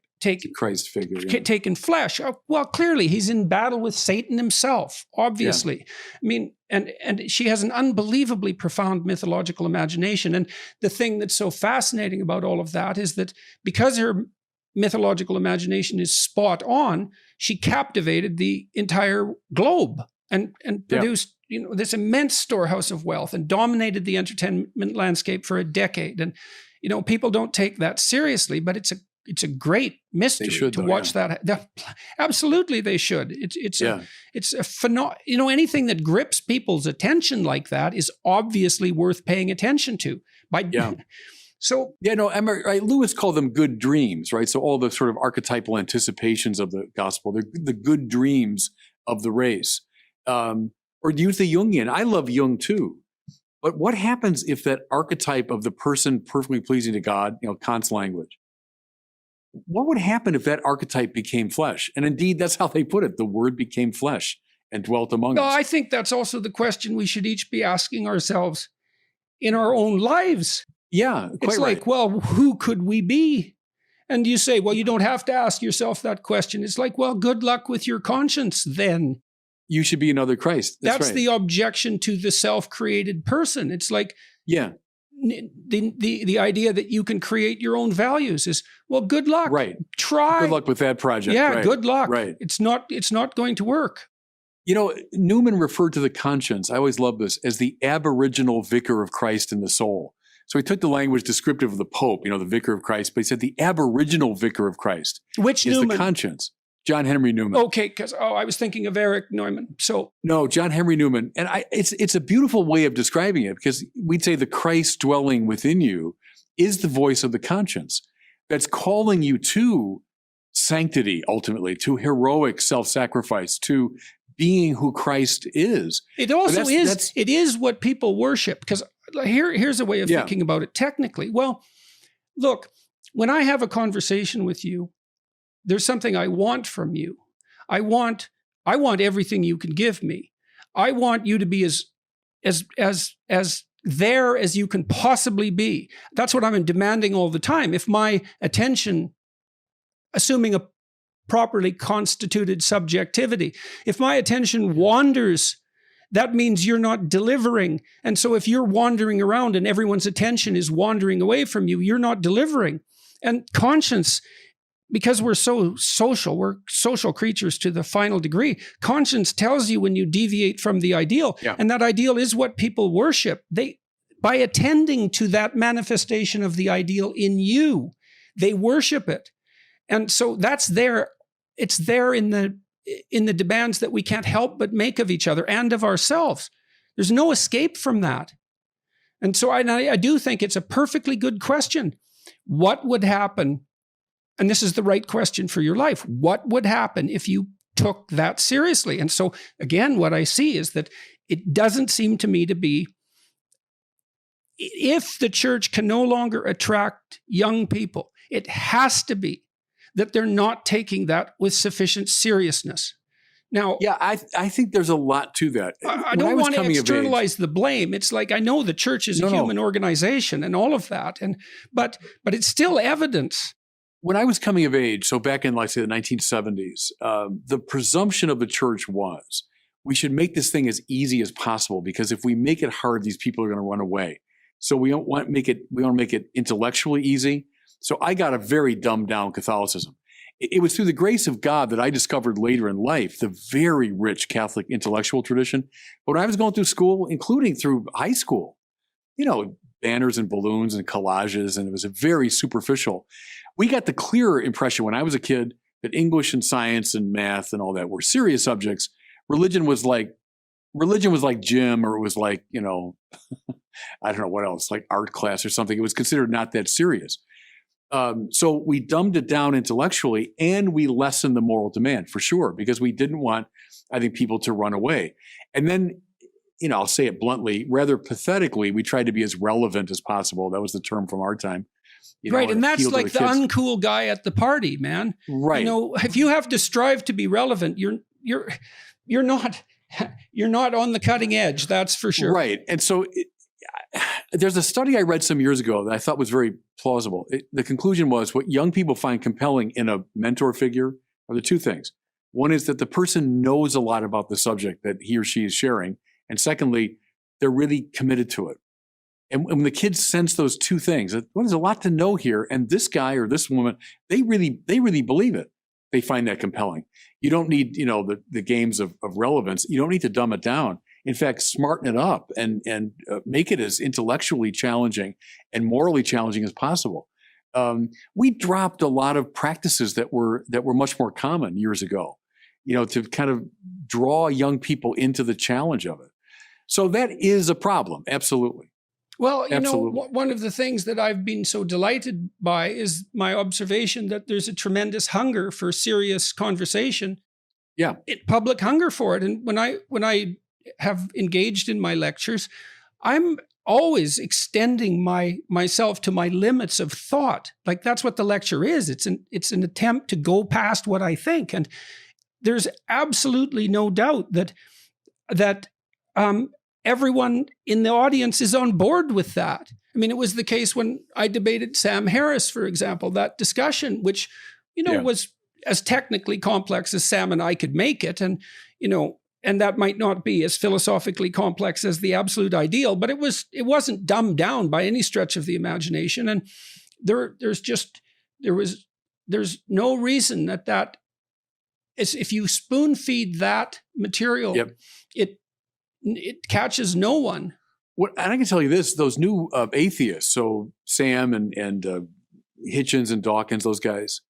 Christ figure, taken flesh. Well, clearly he's in battle with Satan himself, obviously. I mean, and she has an unbelievably profound mythological imagination. And the thing that's so fascinating about all of that is that because her mythological imagination is spot on, she captivated the entire globe and produced this immense storehouse of wealth and dominated the entertainment landscape for a decade. And people don't take that seriously, but it's a great mystery to watch that. Absolutely, they should. It's a phenomenon. Anything that grips people's attention like that is obviously worth paying attention to. So Emma, right? Lewis called them good dreams, right? So all the sort of archetypal anticipations of the gospel, they're the good dreams of the race. Or use the Jungian. I love Jung too. But what happens if that archetype of the person perfectly pleasing to God, Kant's language, what would happen if that archetype became flesh? And indeed, that's how they put it. The word became flesh and dwelt among us. I think that's also the question we should each be asking ourselves in our own lives. Yeah, it's like, well, who could we be? And you say, well, you don't have to ask yourself that question. It's like, well, good luck with your conscience then. You should be another Christ. That's the objection to the self-created person. It's like, the idea that you can create your own values is, well, good luck. Right. Try. Good luck with that project. Yeah, good luck. Right. It's not going to work. Newman referred to the conscience, I always love this, as the aboriginal vicar of Christ in the soul. So he took the language descriptive of the Pope, the vicar of Christ, but he said the aboriginal vicar of Christ is Newman? The conscience. John Henry Newman. Okay, because I was thinking of Eric Neumann. So no, John Henry Newman, and it's a beautiful way of describing it, because we'd say the Christ dwelling within you is the voice of the conscience that's calling you to sanctity, ultimately, to heroic self-sacrifice, to being who Christ is. It also is. It is what people worship. Because here's a way of thinking about it technically. Well, look, when I have a conversation with you, there's something I want from you. I want everything you can give me. I want you to be as there as you can possibly be. That's what I'm demanding all the time. If my attention, assuming a properly constituted subjectivity, if my attention wanders, that means you're not delivering. And so if you're wandering around and everyone's attention is wandering away from you, you're not delivering. And conscience, because we're so social, we're social creatures to the final degree. Conscience tells you when you deviate from the ideal, and that ideal is what people worship. By attending to that manifestation of the ideal in you, they worship it. And so that's there. It's there in the demands that we can't help but make of each other and of ourselves. There's no escape from that. And so I do think it's a perfectly good question. What would happen? And this is the right question for your life. What would happen if you took that seriously? And so, again, what I see is that it doesn't seem to me to be if the church can no longer attract young people, it has to be that they're not taking that with sufficient seriousness. Now, yeah, I think there's a lot to that. I don't want to externalize the blame. It's like, I know the church is a human organization and all of that, but it's still evidence. When I was coming of age, so back in, like, say, the 1970s, the presumption of the church was we should make this thing as easy as possible, because if we make it hard, these people are going to run away. So we don't want to make it intellectually easy. So I got a very dumbed down Catholicism. It was through the grace of God that I discovered later in life the very rich Catholic intellectual tradition. But when I was going through school, including through high school, banners and balloons and collages, and it was a very superficial. We got the clearer impression when I was a kid that English and science and math and all that were serious subjects. Religion was like gym, or it was like, I don't know what else, like art class or something. It was considered not that serious. So we dumbed it down intellectually, and we lessened the moral demand, for sure, because we didn't want, I think, people to run away. And then, I'll say it bluntly, rather pathetically, we tried to be as relevant as possible. That was the term from our time. Right. And that's like the uncool guy at the party, man. Right. If you have to strive to be relevant, you're not on the cutting edge. That's for sure. Right. And so there's a study I read some years ago that I thought was very plausible. The conclusion was what young people find compelling in a mentor figure are the two things. One is that the person knows a lot about the subject that he or she is sharing. And secondly, they're really committed to it. And when the kids sense those two things, there's a lot to know here. And this guy or this woman, they really believe it. They find that compelling. You don't need, the games of relevance. You don't need to dumb it down. In fact, smarten it up and make it as intellectually challenging and morally challenging as possible. We dropped a lot of practices that were much more common years ago, to kind of draw young people into the challenge of it. So that is a problem. Absolutely. Well, one of the things that I've been so delighted by is my observation that there's a tremendous hunger for serious conversation. Yeah. Public hunger for it. And when I have engaged in my lectures, I'm always extending myself to my limits of thought. Like, that's what the lecture is. It's an attempt to go past what I think. And there's absolutely no doubt that everyone in the audience is on board with that. I mean, it was the case when I debated Sam Harris, for example, that discussion, which, was as technically complex as Sam and I could make it. And, and that might not be as philosophically complex as the absolute ideal, but it wasn't dumbed down by any stretch of the imagination. And there's no reason that if you spoon feed that material, yep, it catches no one. And I can tell you this: those new atheists, so Sam and Hitchens and Dawkins, those guys,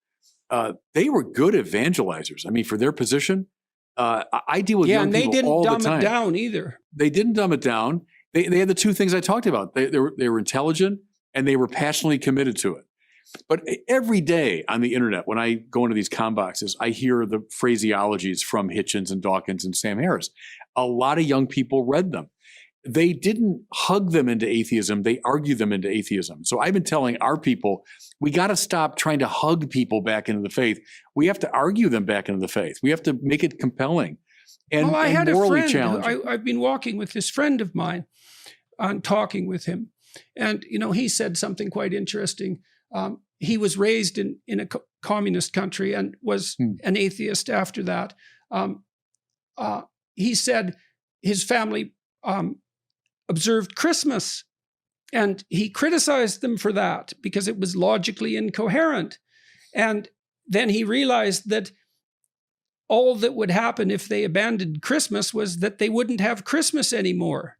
they were good evangelizers. I mean, for their position, I deal with young people all the time. And they didn't dumb it down either. They didn't dumb it down. They had the two things I talked about. They were intelligent and they were passionately committed to it. But every day on the internet, when I go into these comm boxes, I hear the phraseologies from Hitchens and Dawkins and Sam Harris. A lot of young people read them. They didn't hug them into atheism. They argued them into atheism. So I've been telling our people, we got to stop trying to hug people back into the faith. We have to argue them back into the faith. We have to make it compelling and, I had morally a friend, challenging. I've been walking with this friend of mine and talking with him. And, he said something quite interesting. He was raised in a communist country and was an atheist after that. He said his family observed Christmas, and he criticized them for that because it was logically incoherent. And then he realized that all that would happen if they abandoned Christmas was that they wouldn't have Christmas anymore.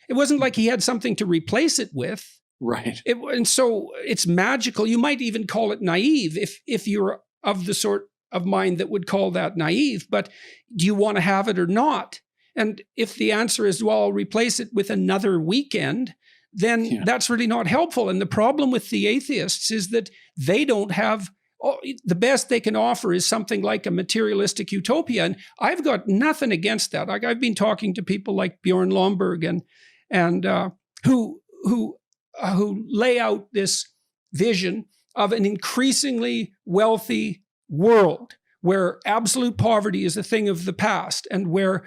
It wasn't like he had something to replace it with. Right. And so it's magical. You might even call it naive if you're of the sort of mind that would call that naive. But do you want to have it or not? And if the answer is, well, I'll replace it with another weekend, then that's really not helpful. And the problem with the atheists is that they don't have, the best they can offer is something like a materialistic utopia. And I've got nothing against that. Like, I've been talking to people like Bjorn Lomborg and who who lay out this vision of an increasingly wealthy world where absolute poverty is a thing of the past, and where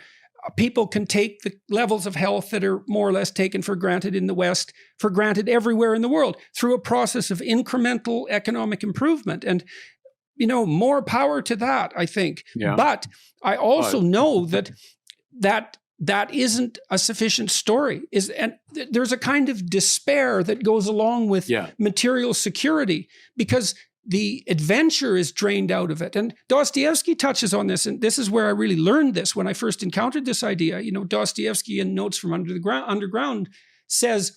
people can take the levels of health that are more or less taken for granted in the West for granted everywhere in the world through a process of incremental economic improvement. And, more power to that, I think. Yeah. But I also know that isn't a sufficient story. And there's a kind of despair that goes along with material security, because the adventure is drained out of it. And Dostoevsky touches on this, and this is where I really learned this when I first encountered this idea. Dostoevsky in Notes from Underground says,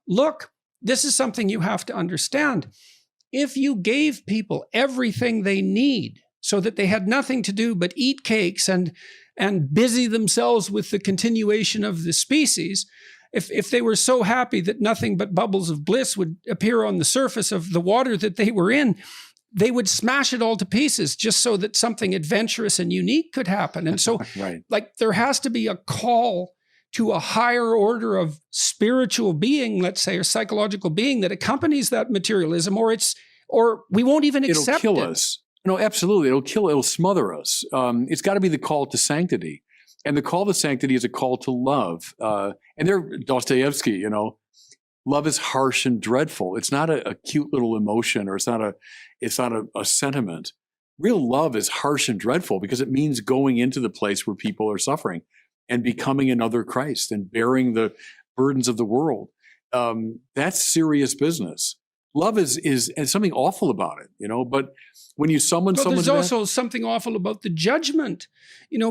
look, this is something you have to understand. If you gave people everything they need so that they had nothing to do but eat cakes and busy themselves with the continuation of the species, if they were so happy that nothing but bubbles of bliss would appear on the surface of the water that they were in, they would smash it all to pieces just so that something adventurous and unique could happen. And so there has to be a call to a higher order of spiritual being, let's say, or psychological being that accompanies that materialism, or we won't even accept it. It'll kill us. No, absolutely. It'll smother us. It's got to be the call to sanctity. And the call to sanctity is a call to love. And Dostoevsky, love is harsh and dreadful. It's not a cute little emotion, or it's not a sentiment. Real love is harsh and dreadful because it means going into the place where people are suffering and becoming another Christ and bearing the burdens of the world. That's serious business. Love is something awful about it, but when you summon someone, there's also something awful about the judgment,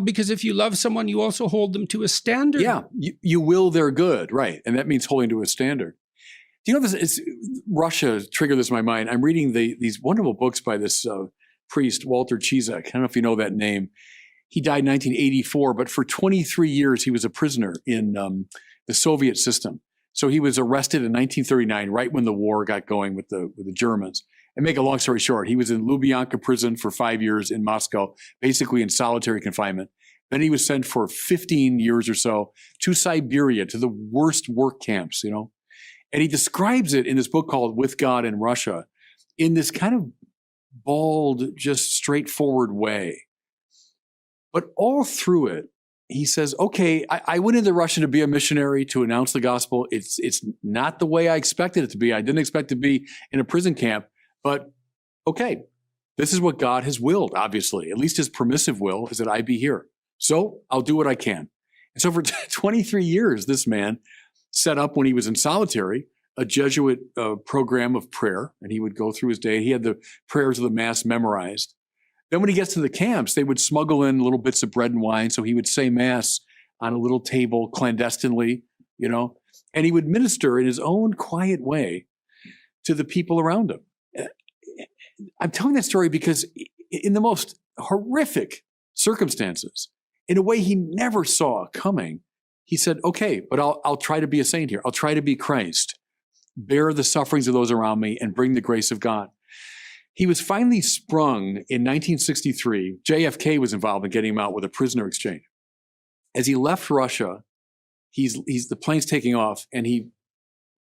because if you love someone, you also hold them to a standard. Yeah, you will their good, right? And that means holding to a standard. Do you know this? Russia triggered this in my mind. I'm reading these wonderful books by this priest, Walter Chizek. I don't know if you know that name. He died in 1984, but for 23 years he was a prisoner in the Soviet system. So he was arrested in 1939, right when the war got going with the Germans. And make a long story short, he was in Lubyanka prison for 5 years in Moscow, basically in solitary confinement. Then he was sent for 15 years or so to Siberia, to the worst work camps, And he describes it in this book called With God in Russia in this kind of bald, just straightforward way. But all through it, he says, okay, I went into Russia to be a missionary, to announce the gospel. It's not the way I expected it to be. I didn't expect to be in a prison camp, but okay, this is what God has willed, obviously. At least his permissive will is that I be here. So I'll do what I can. And so for 23 years, this man set up, when he was in solitary, a Jesuit program of prayer, and he would go through his day. He had the prayers of the Mass memorized. Then when he gets to the camps, they would smuggle in little bits of bread and wine. So he would say Mass on a little table clandestinely, and he would minister in his own quiet way to the people around him. I'm telling that story because in the most horrific circumstances, in a way he never saw coming, he said, okay, but I'll try to be a saint here. I'll try to be Christ, bear the sufferings of those around me, and bring the grace of God. He was finally sprung in 1963. JFK was involved in getting him out with a prisoner exchange. As he left Russia, the plane's taking off, and he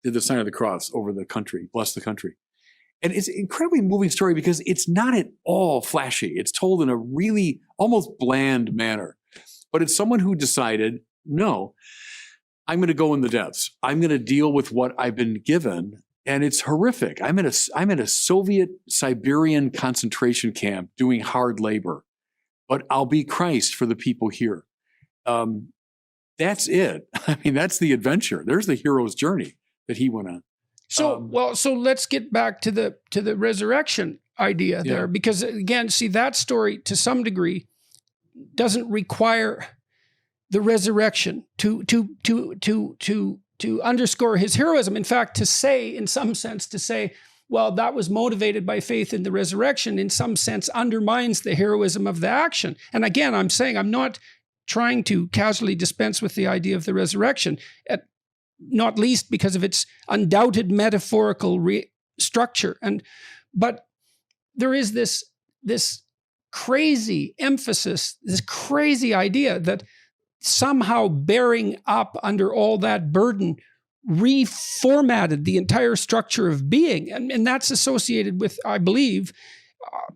did the sign of the cross over the country, blessed the country. And it's an incredibly moving story because it's not at all flashy. It's told in a really almost bland manner. But it's someone who decided, no, I'm going to go in the depths. I'm going to deal with what I've been given. And it's horrific. I'm in a Soviet Siberian concentration camp doing hard labor, but I'll be Christ for the people here. That's it. I mean, that's the adventure. There's the hero's journey that he went on. So let's get back to the resurrection idea there, because again, see, that story to some degree doesn't require the resurrection to underscore his heroism. In fact, in some sense, well, that was motivated by faith in the resurrection, in some sense undermines the heroism of the action. And again, I'm saying I'm not trying to casually dispense with the idea of the resurrection, not least because of its undoubted metaphorical structure. But there is this crazy emphasis, this crazy idea that somehow bearing up under all that burden reformatted the entire structure of being. And that's associated with, I believe,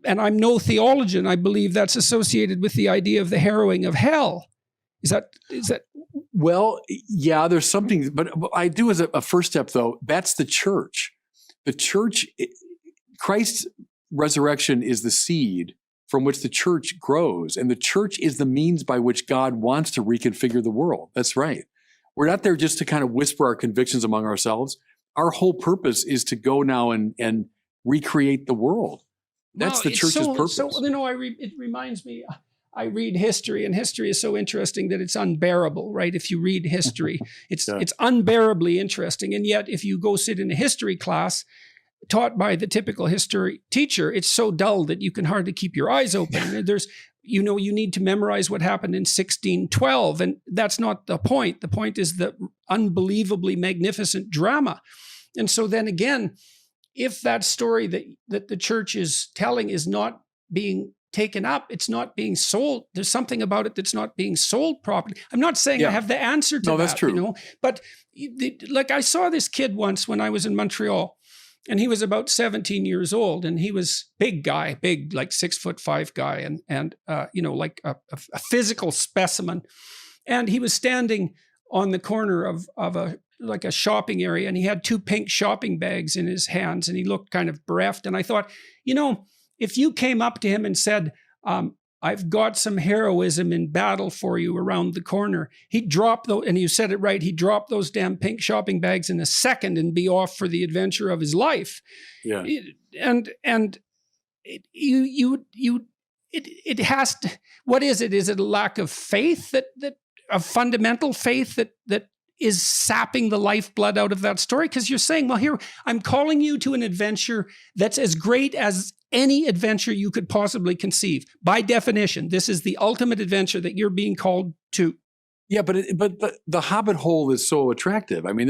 and I'm no theologian, I believe that's associated with the idea of the harrowing of hell. Is that? Well, yeah, there's something, but I do as a first step, though, that's the church. The church, Christ's resurrection is the seed from which the church grows. And the church is the means by which God wants to reconfigure the world. That's right. We're not there just to kind of whisper our convictions among ourselves. Our whole purpose is to go now and recreate the world. That's the church's purpose. So, it reminds me, I read history, and history is so interesting that it's unbearable, right? If you read history, it's unbearably interesting. And yet, if you go sit in a history class taught by the typical history teacher, it's so dull that you can hardly keep your eyes open. There's, you need to memorize what happened in 1612, and that's not the point. The point is the unbelievably magnificent drama. And so then again, if that story that the church is telling is not being taken up, it's not being sold, there's something about it that's not being sold properly. I'm not saying I have the answer to that. No, that's true. But like I saw this kid once when I was in Montreal, and he was about 17 years old, and he was big, like 6'5" guy, and like a physical specimen. And he was standing on the corner of a shopping area, and he had 2 pink shopping bags in his hands, and he looked kind of bereft. And I thought, if you came up to him and said, I've got some heroism in battle for you around the corner, he'd drop those, and you said it right, he'd drop those damn pink shopping bags in a second and be off for the adventure of his life. Yeah. And it has to, what is it? Is it a lack of faith, that a fundamental faith that is sapping the lifeblood out of that story? Because you're saying, well, here, I'm calling you to an adventure that's as great as any adventure you could possibly conceive. By definition, this is the ultimate adventure that you're being called to. Yeah, but the hobbit hole is so attractive. I mean,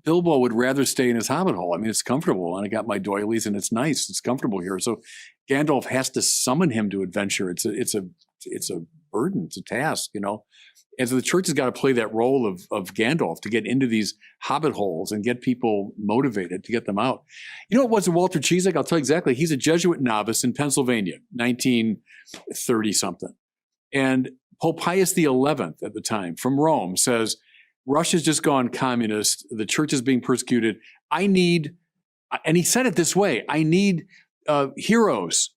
Bilbo would rather stay in his hobbit hole. I mean, it's comfortable, and I got my doilies, and it's nice. It's comfortable here. So Gandalf has to summon him to adventure. It's a burden. It's a task, And so the church has got to play that role of Gandalf to get into these hobbit holes and get people motivated to get them out. You know what was Walter Ciszek? I'll tell you exactly. He's a Jesuit novice in Pennsylvania, 1930-something. And Pope Pius XI at the time from Rome says, Russia's just gone communist. The church is being persecuted. And he said it this way, I need heroes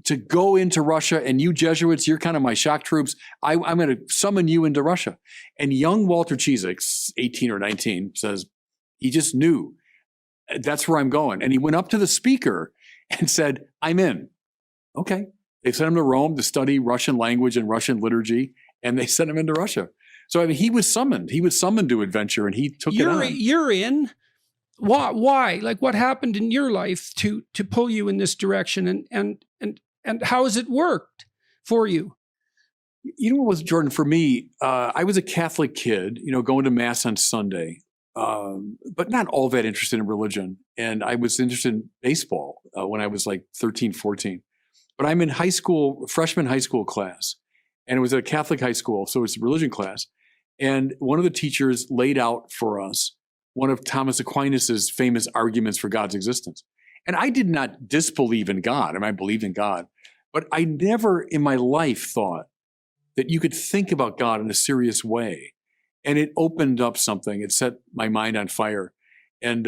to go into Russia, and you Jesuits, you're kind of my shock troops. I'm going to summon you into Russia. And young Walter Ciszek, 18 or 19, says he just knew that's where I'm going. And he went up to the speaker and said, I'm in. Okay. They sent him to Rome to study Russian language and Russian liturgy, and they sent him into Russia. So, I mean, he was summoned. He was summoned to adventure, and he took it on. You're in. Why? Like, what happened in your life to pull you in this direction, and how has it worked for you? You know what was, Jordan, for me, I was a Catholic kid, going to Mass on Sunday, but not all that interested in religion. And I was interested in baseball when I was like 13, 14. But I'm in high school, freshman high school class, and it was a Catholic high school, so it's a religion class. And one of the teachers laid out for us one of Thomas Aquinas's famous arguments for God's existence. And I did not disbelieve in God. I believed in God. But I never in my life thought that you could think about God in a serious way. And it opened up something. It set my mind on fire. And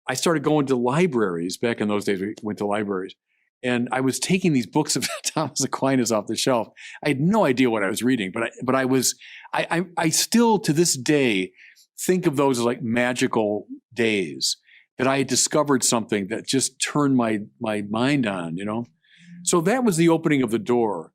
I started going to libraries. Back in those days, we went to libraries. And I was taking these books of Thomas Aquinas off the shelf. I had no idea what I was reading, but I still to this day think of those as like magical days that I had discovered something that just turned my mind on, So that was the opening of the door.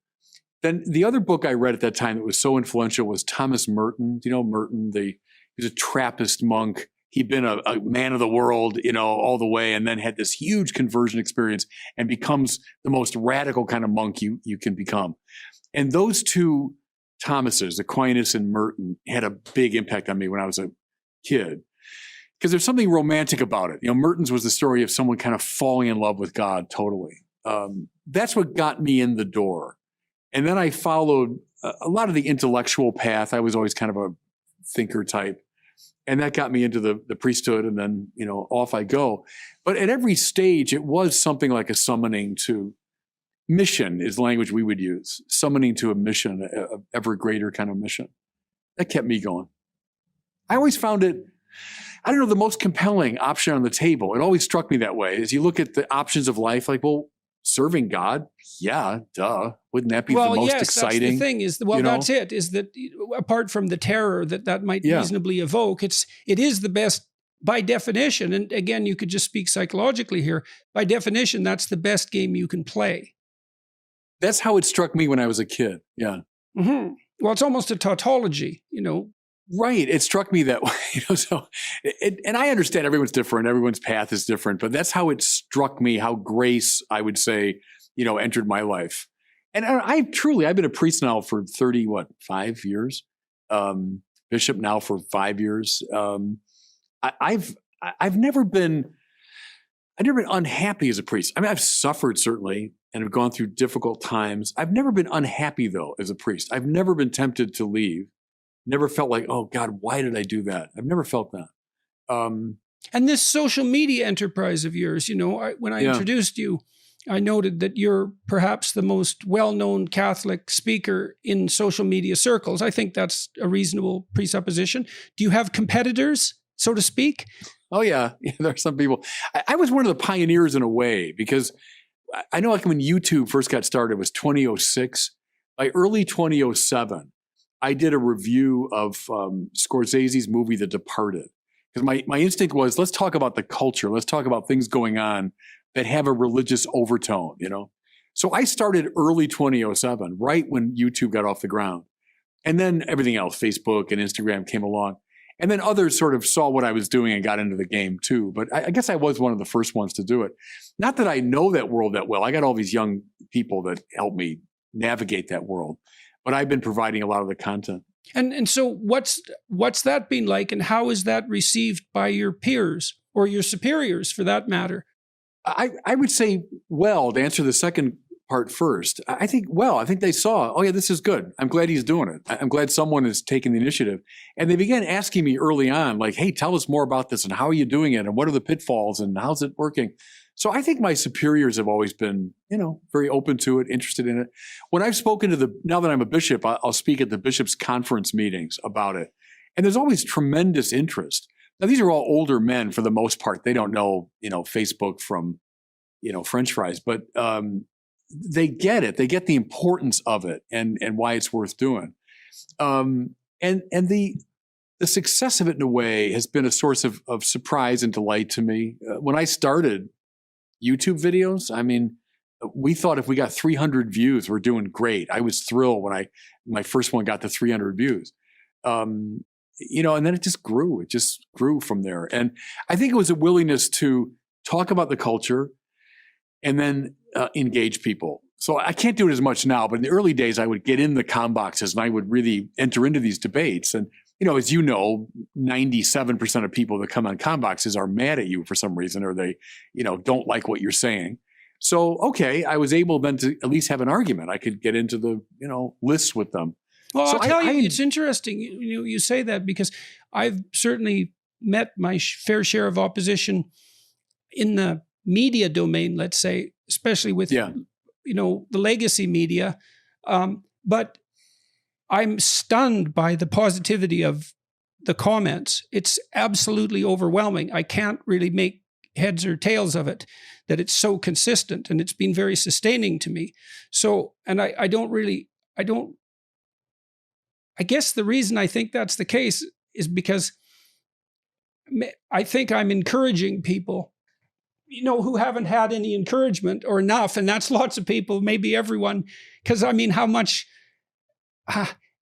Then the other book I read at that time that was so influential was Thomas Merton. Merton, he was a Trappist monk. He'd been a man of the world, all the way, and then had this huge conversion experience and becomes the most radical kind of monk you can become. And those two Thomases, Aquinas and Merton, had a big impact on me when I was a kid. Because there's something romantic about it. Merton's was the story of someone kind of falling in love with God totally. That's what got me in the door. And then I followed a lot of the intellectual path. I was always kind of a thinker type. And that got me into the priesthood, and then, off I go. But at every stage, it was something like a summoning to mission is the language we would use, summoning to a mission, a ever greater kind of mission. That kept me going. I always found it, I don't know, the most compelling option on the table. It always struck me that way. As you look at the options of life, like, well, serving God, yeah, duh. Wouldn't that be the most exciting? That's the thing is, that's it, is that apart from the terror that might reasonably evoke, it is the best by definition. And again, you could just speak psychologically here. By definition, that's the best game you can play. That's how it struck me when I was a kid. Yeah. Mm-hmm. Well, it's almost a tautology, Right. It struck me that way. And I understand everyone's different. Everyone's path is different. But that's how it struck me, how grace, I would say, entered my life. And I've been a priest now for 5 years? Bishop now for 5 years. I've never been unhappy as a priest. I mean, I've suffered certainly and have gone through difficult times. I've never been unhappy though as a priest. I've never been tempted to leave. Never felt like, oh God, why did I do that? I've never felt that. And this social media enterprise of yours, when I introduced you, I noted that you're perhaps the most well-known Catholic speaker in social media circles. I think that's a reasonable presupposition. Do you have competitors, so to speak? Oh yeah, there are some people. I was one of the pioneers in a way, because I know like when YouTube first got started, it was 2006. By early 2007, I did a review of Scorsese's movie, The Departed. Because my instinct was, let's talk about the culture. Let's talk about things going on that have a religious overtone, So I started early 2007, right when YouTube got off the ground. And then everything else, Facebook and Instagram came along. And then others sort of saw what I was doing and got into the game too. But I guess I was one of the first ones to do it. Not that I know that world that well. I got all these young people that help me navigate that world. But I've been providing a lot of the content. And so what's that been like, and how is that received by your peers or your superiors for that matter? I would say, to answer the second part first, I think they saw, oh yeah, this is good. I'm glad he's doing it. I'm glad someone is taking the initiative. And they began asking me early on, like, hey, tell us more about this and how are you doing it? And what are the pitfalls and how's it working? So I think my superiors have always been, very open to it, interested in it. When I've spoken now that I'm a bishop, I'll speak at the bishops' conference meetings about it. And there's always tremendous interest. Now, these are all older men for the most part. They don't know, Facebook from, French fries, but they get it. They get the importance of it and why it's worth doing. And the success of it in a way has been a source of surprise and delight to me. When I started YouTube videos, I mean, we thought if we got 300 views, we're doing great. I was thrilled when my first one got to 300 views. And then it just grew. It just grew from there. And I think it was a willingness to talk about the culture and then engage people. So I can't do it as much now, but in the early days, I would get in the comm boxes and I would really enter into these debates. And, as 97% of people that come on comm boxes are mad at you for some reason, or they, don't like what you're saying. So, okay, I was able then to at least have an argument. I could get into the, lists with them. Well, so I'll tell you, it's interesting. You say that because I've certainly met my fair share of opposition in the media domain, let's say, especially with, the legacy media. But I'm stunned by the positivity of the comments. It's absolutely overwhelming. I can't really make heads or tails of it, that it's so consistent, and it's been very sustaining to me. So, and I guess the reason I think that's the case is because I think I'm encouraging people, who haven't had any encouragement or enough. And that's lots of people, maybe everyone, because how much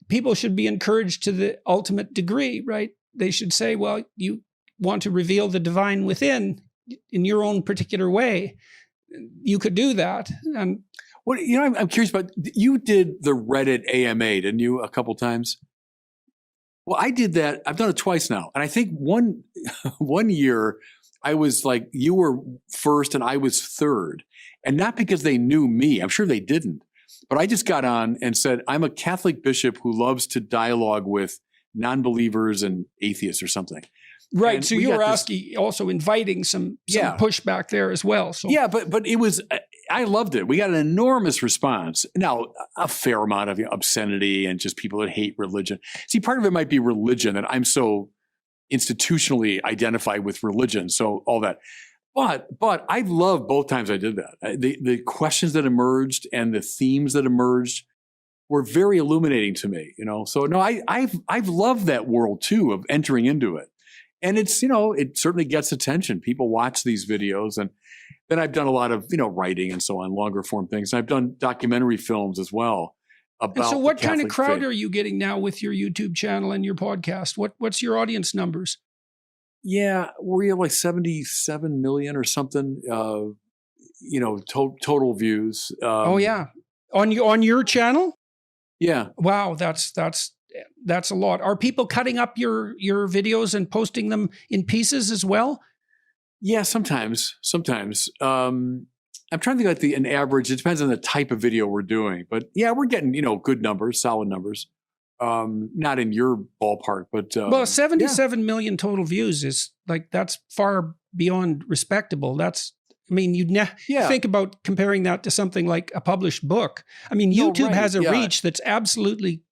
people should be encouraged to the ultimate degree, right? They should say, well, you want to reveal the divine within in your own particular way. You could do that. Well, I'm curious about, you did the Reddit AMA, didn't you, a couple times? Well, I did that. I've done it twice now. And I think one year I was like, you were first and I was third. And not because they knew me. I'm sure they didn't. But I just got on and said, I'm a Catholic bishop who loves to dialogue with non-believers and atheists or something. Right. And So we you got were this- asking, also inviting some Yeah. pushback there as well. So Yeah, but it was, I loved it. We got an enormous response. Now, a fair amount of obscenity and just people that hate religion. See, part of it might be religion, that I'm so institutionally identified with religion. So all that. But I love both times I did that. The questions that emerged and the themes that emerged were very illuminating to me, So no, I've loved that world too, of entering into it. And it's, it certainly gets attention. People watch these videos, and then I've done a lot of, writing and so on, longer form things. And I've done documentary films as well about. And so what the kind of Catholic crowd faith. are you getting now with your YouTube channel and your podcast? What's your audience numbers? Yeah, we have like 77 million or something, total views. Oh yeah. On your channel? Yeah. Wow, that's a lot. Are people cutting up your videos and posting them in pieces as well? Yeah, sometimes. I'm trying to think like an average. It depends on the type of video we're doing, but yeah, we're getting good numbers, solid numbers. Not in your ballpark, but well, 77 million total views is like, that's far beyond respectable. You'd think about comparing that to something like a published book. I mean, YouTube has a reach that's absolutely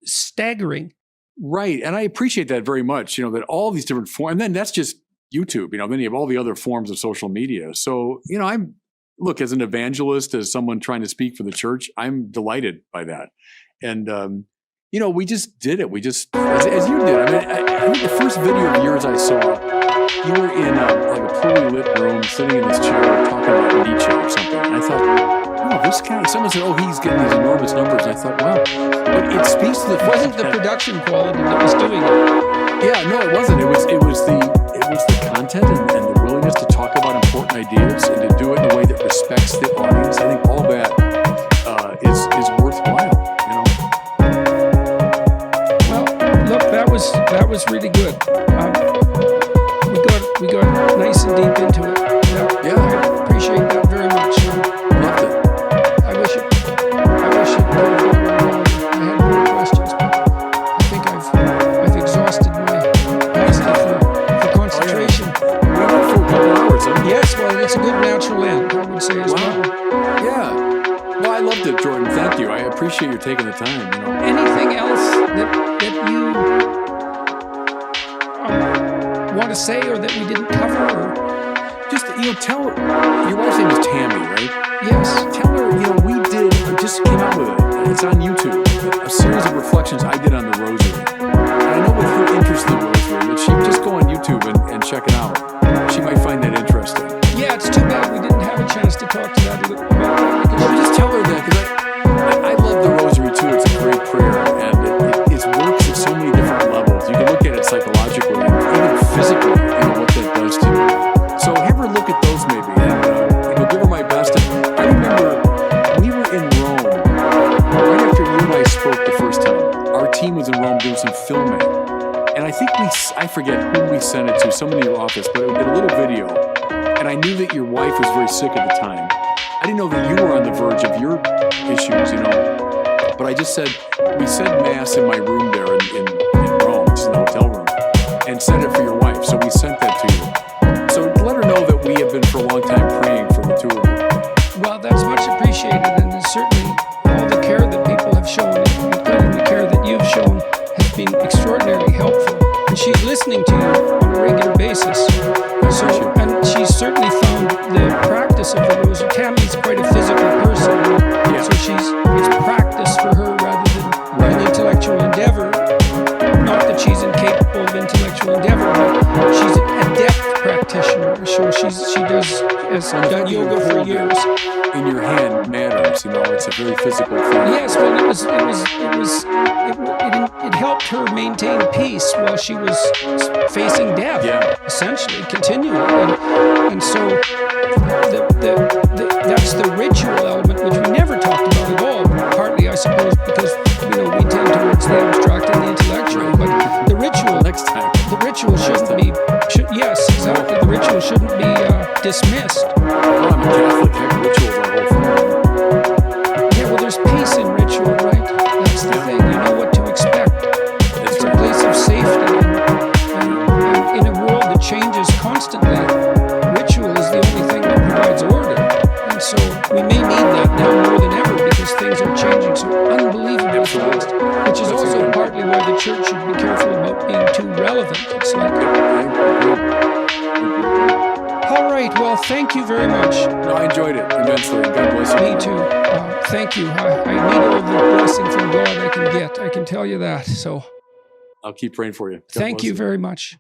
staggering. Right. And I appreciate that very much, that all these different forms, and then that's just YouTube, then you have all the other forms of social media. So, look, as an evangelist, as someone trying to speak for the church, I'm delighted by that. And, we just did it. We just, as you did. I think the first video of yours I saw, you were in like a poorly lit room, sitting in this chair, talking about Nietzsche or something. And I thought, this guy, someone said, he's getting these enormous numbers. And I thought, wow. But it speaks to the fact Wasn't the production quality that was doing it? Yeah, no, it wasn't. It was the content and the willingness to talk about important ideas and to do it in a way that respects the audience. I think all that is worthwhile. Well, look, that was really good. We got nice and deep into it. Yeah. I appreciate that very much. Loved it. I wish it could have gone on. I had more questions, but I think I've exhausted my capacity for concentration. We went for a couple hours, huh? Yes, well, it's a good natural end, I would say as well. Yeah. No, I loved it, Jordan. Thank you. I appreciate you taking the time. Anything else that you want to say or that we didn't cover? Or? Just, tell your wife's name is Tammy, right? Yes. Tell her, we just came out with it. It's on YouTube. A series of reflections I did on the rosary. And I know with her interest in the rosary that she would just go on YouTube and check it out. She might find that interesting. Yeah, it's too bad we didn't have a chance to talk to that a little bit about that. Well, just tell her that, because I love the rosary too. It's a great prayer, and it works at so many different levels. You can look at it psychologically, even physically, what that does to you. So have her look at those maybe, and give her my best. And I remember we were in Rome right after you and I spoke the first time. Our team was in Rome doing some filming, and I think I forget who we sent it to, someone in your office, but it did a little video. And I knew that your wife was very sick at the time. I didn't know that you were on the verge of your issues, But I just said, we said Mass in my room there in Rome, just in the hotel room, and said it for your wife. So we sent that to you. So let her know that we have been for a long time praying for the two of you. Well, that's much appreciated, and certainly all the care that people have shown, including the care that you've shown, has been extraordinarily helpful. And she's listening to you on a regular basis. And she's certainly found the practice of the rosary. Tammy's quite a physical person, so it's practice for her rather than an intellectual endeavor. Not that she's incapable of intellectual endeavor, but she's an adept practitioner. So has done yoga for years. In your hand matters, it's a very physical thing. Yes, well, it helped her maintain peace while she was facing death, essentially, continually. And so that's the ritual element, which we never talked about at all, partly, I suppose, because, we tend towards the abstract and the intellectual, but the ritual, next time. The ritual shouldn't be, yes, exactly, the ritual shouldn't be dismissed. Well, I'm a Catholic, rituals are whole thing. Yeah, well, there's peace in ritual, right? That's the thing, you know what to expect. That's It's right. a place of why the church should be careful about being too relevant. It's like, all right, well, thank you very much. No, I enjoyed it immensely. God bless you. Me too. Thank you. I need all the blessing from God I can get. I can tell you that. So I'll keep praying for you. God thank bless you very much.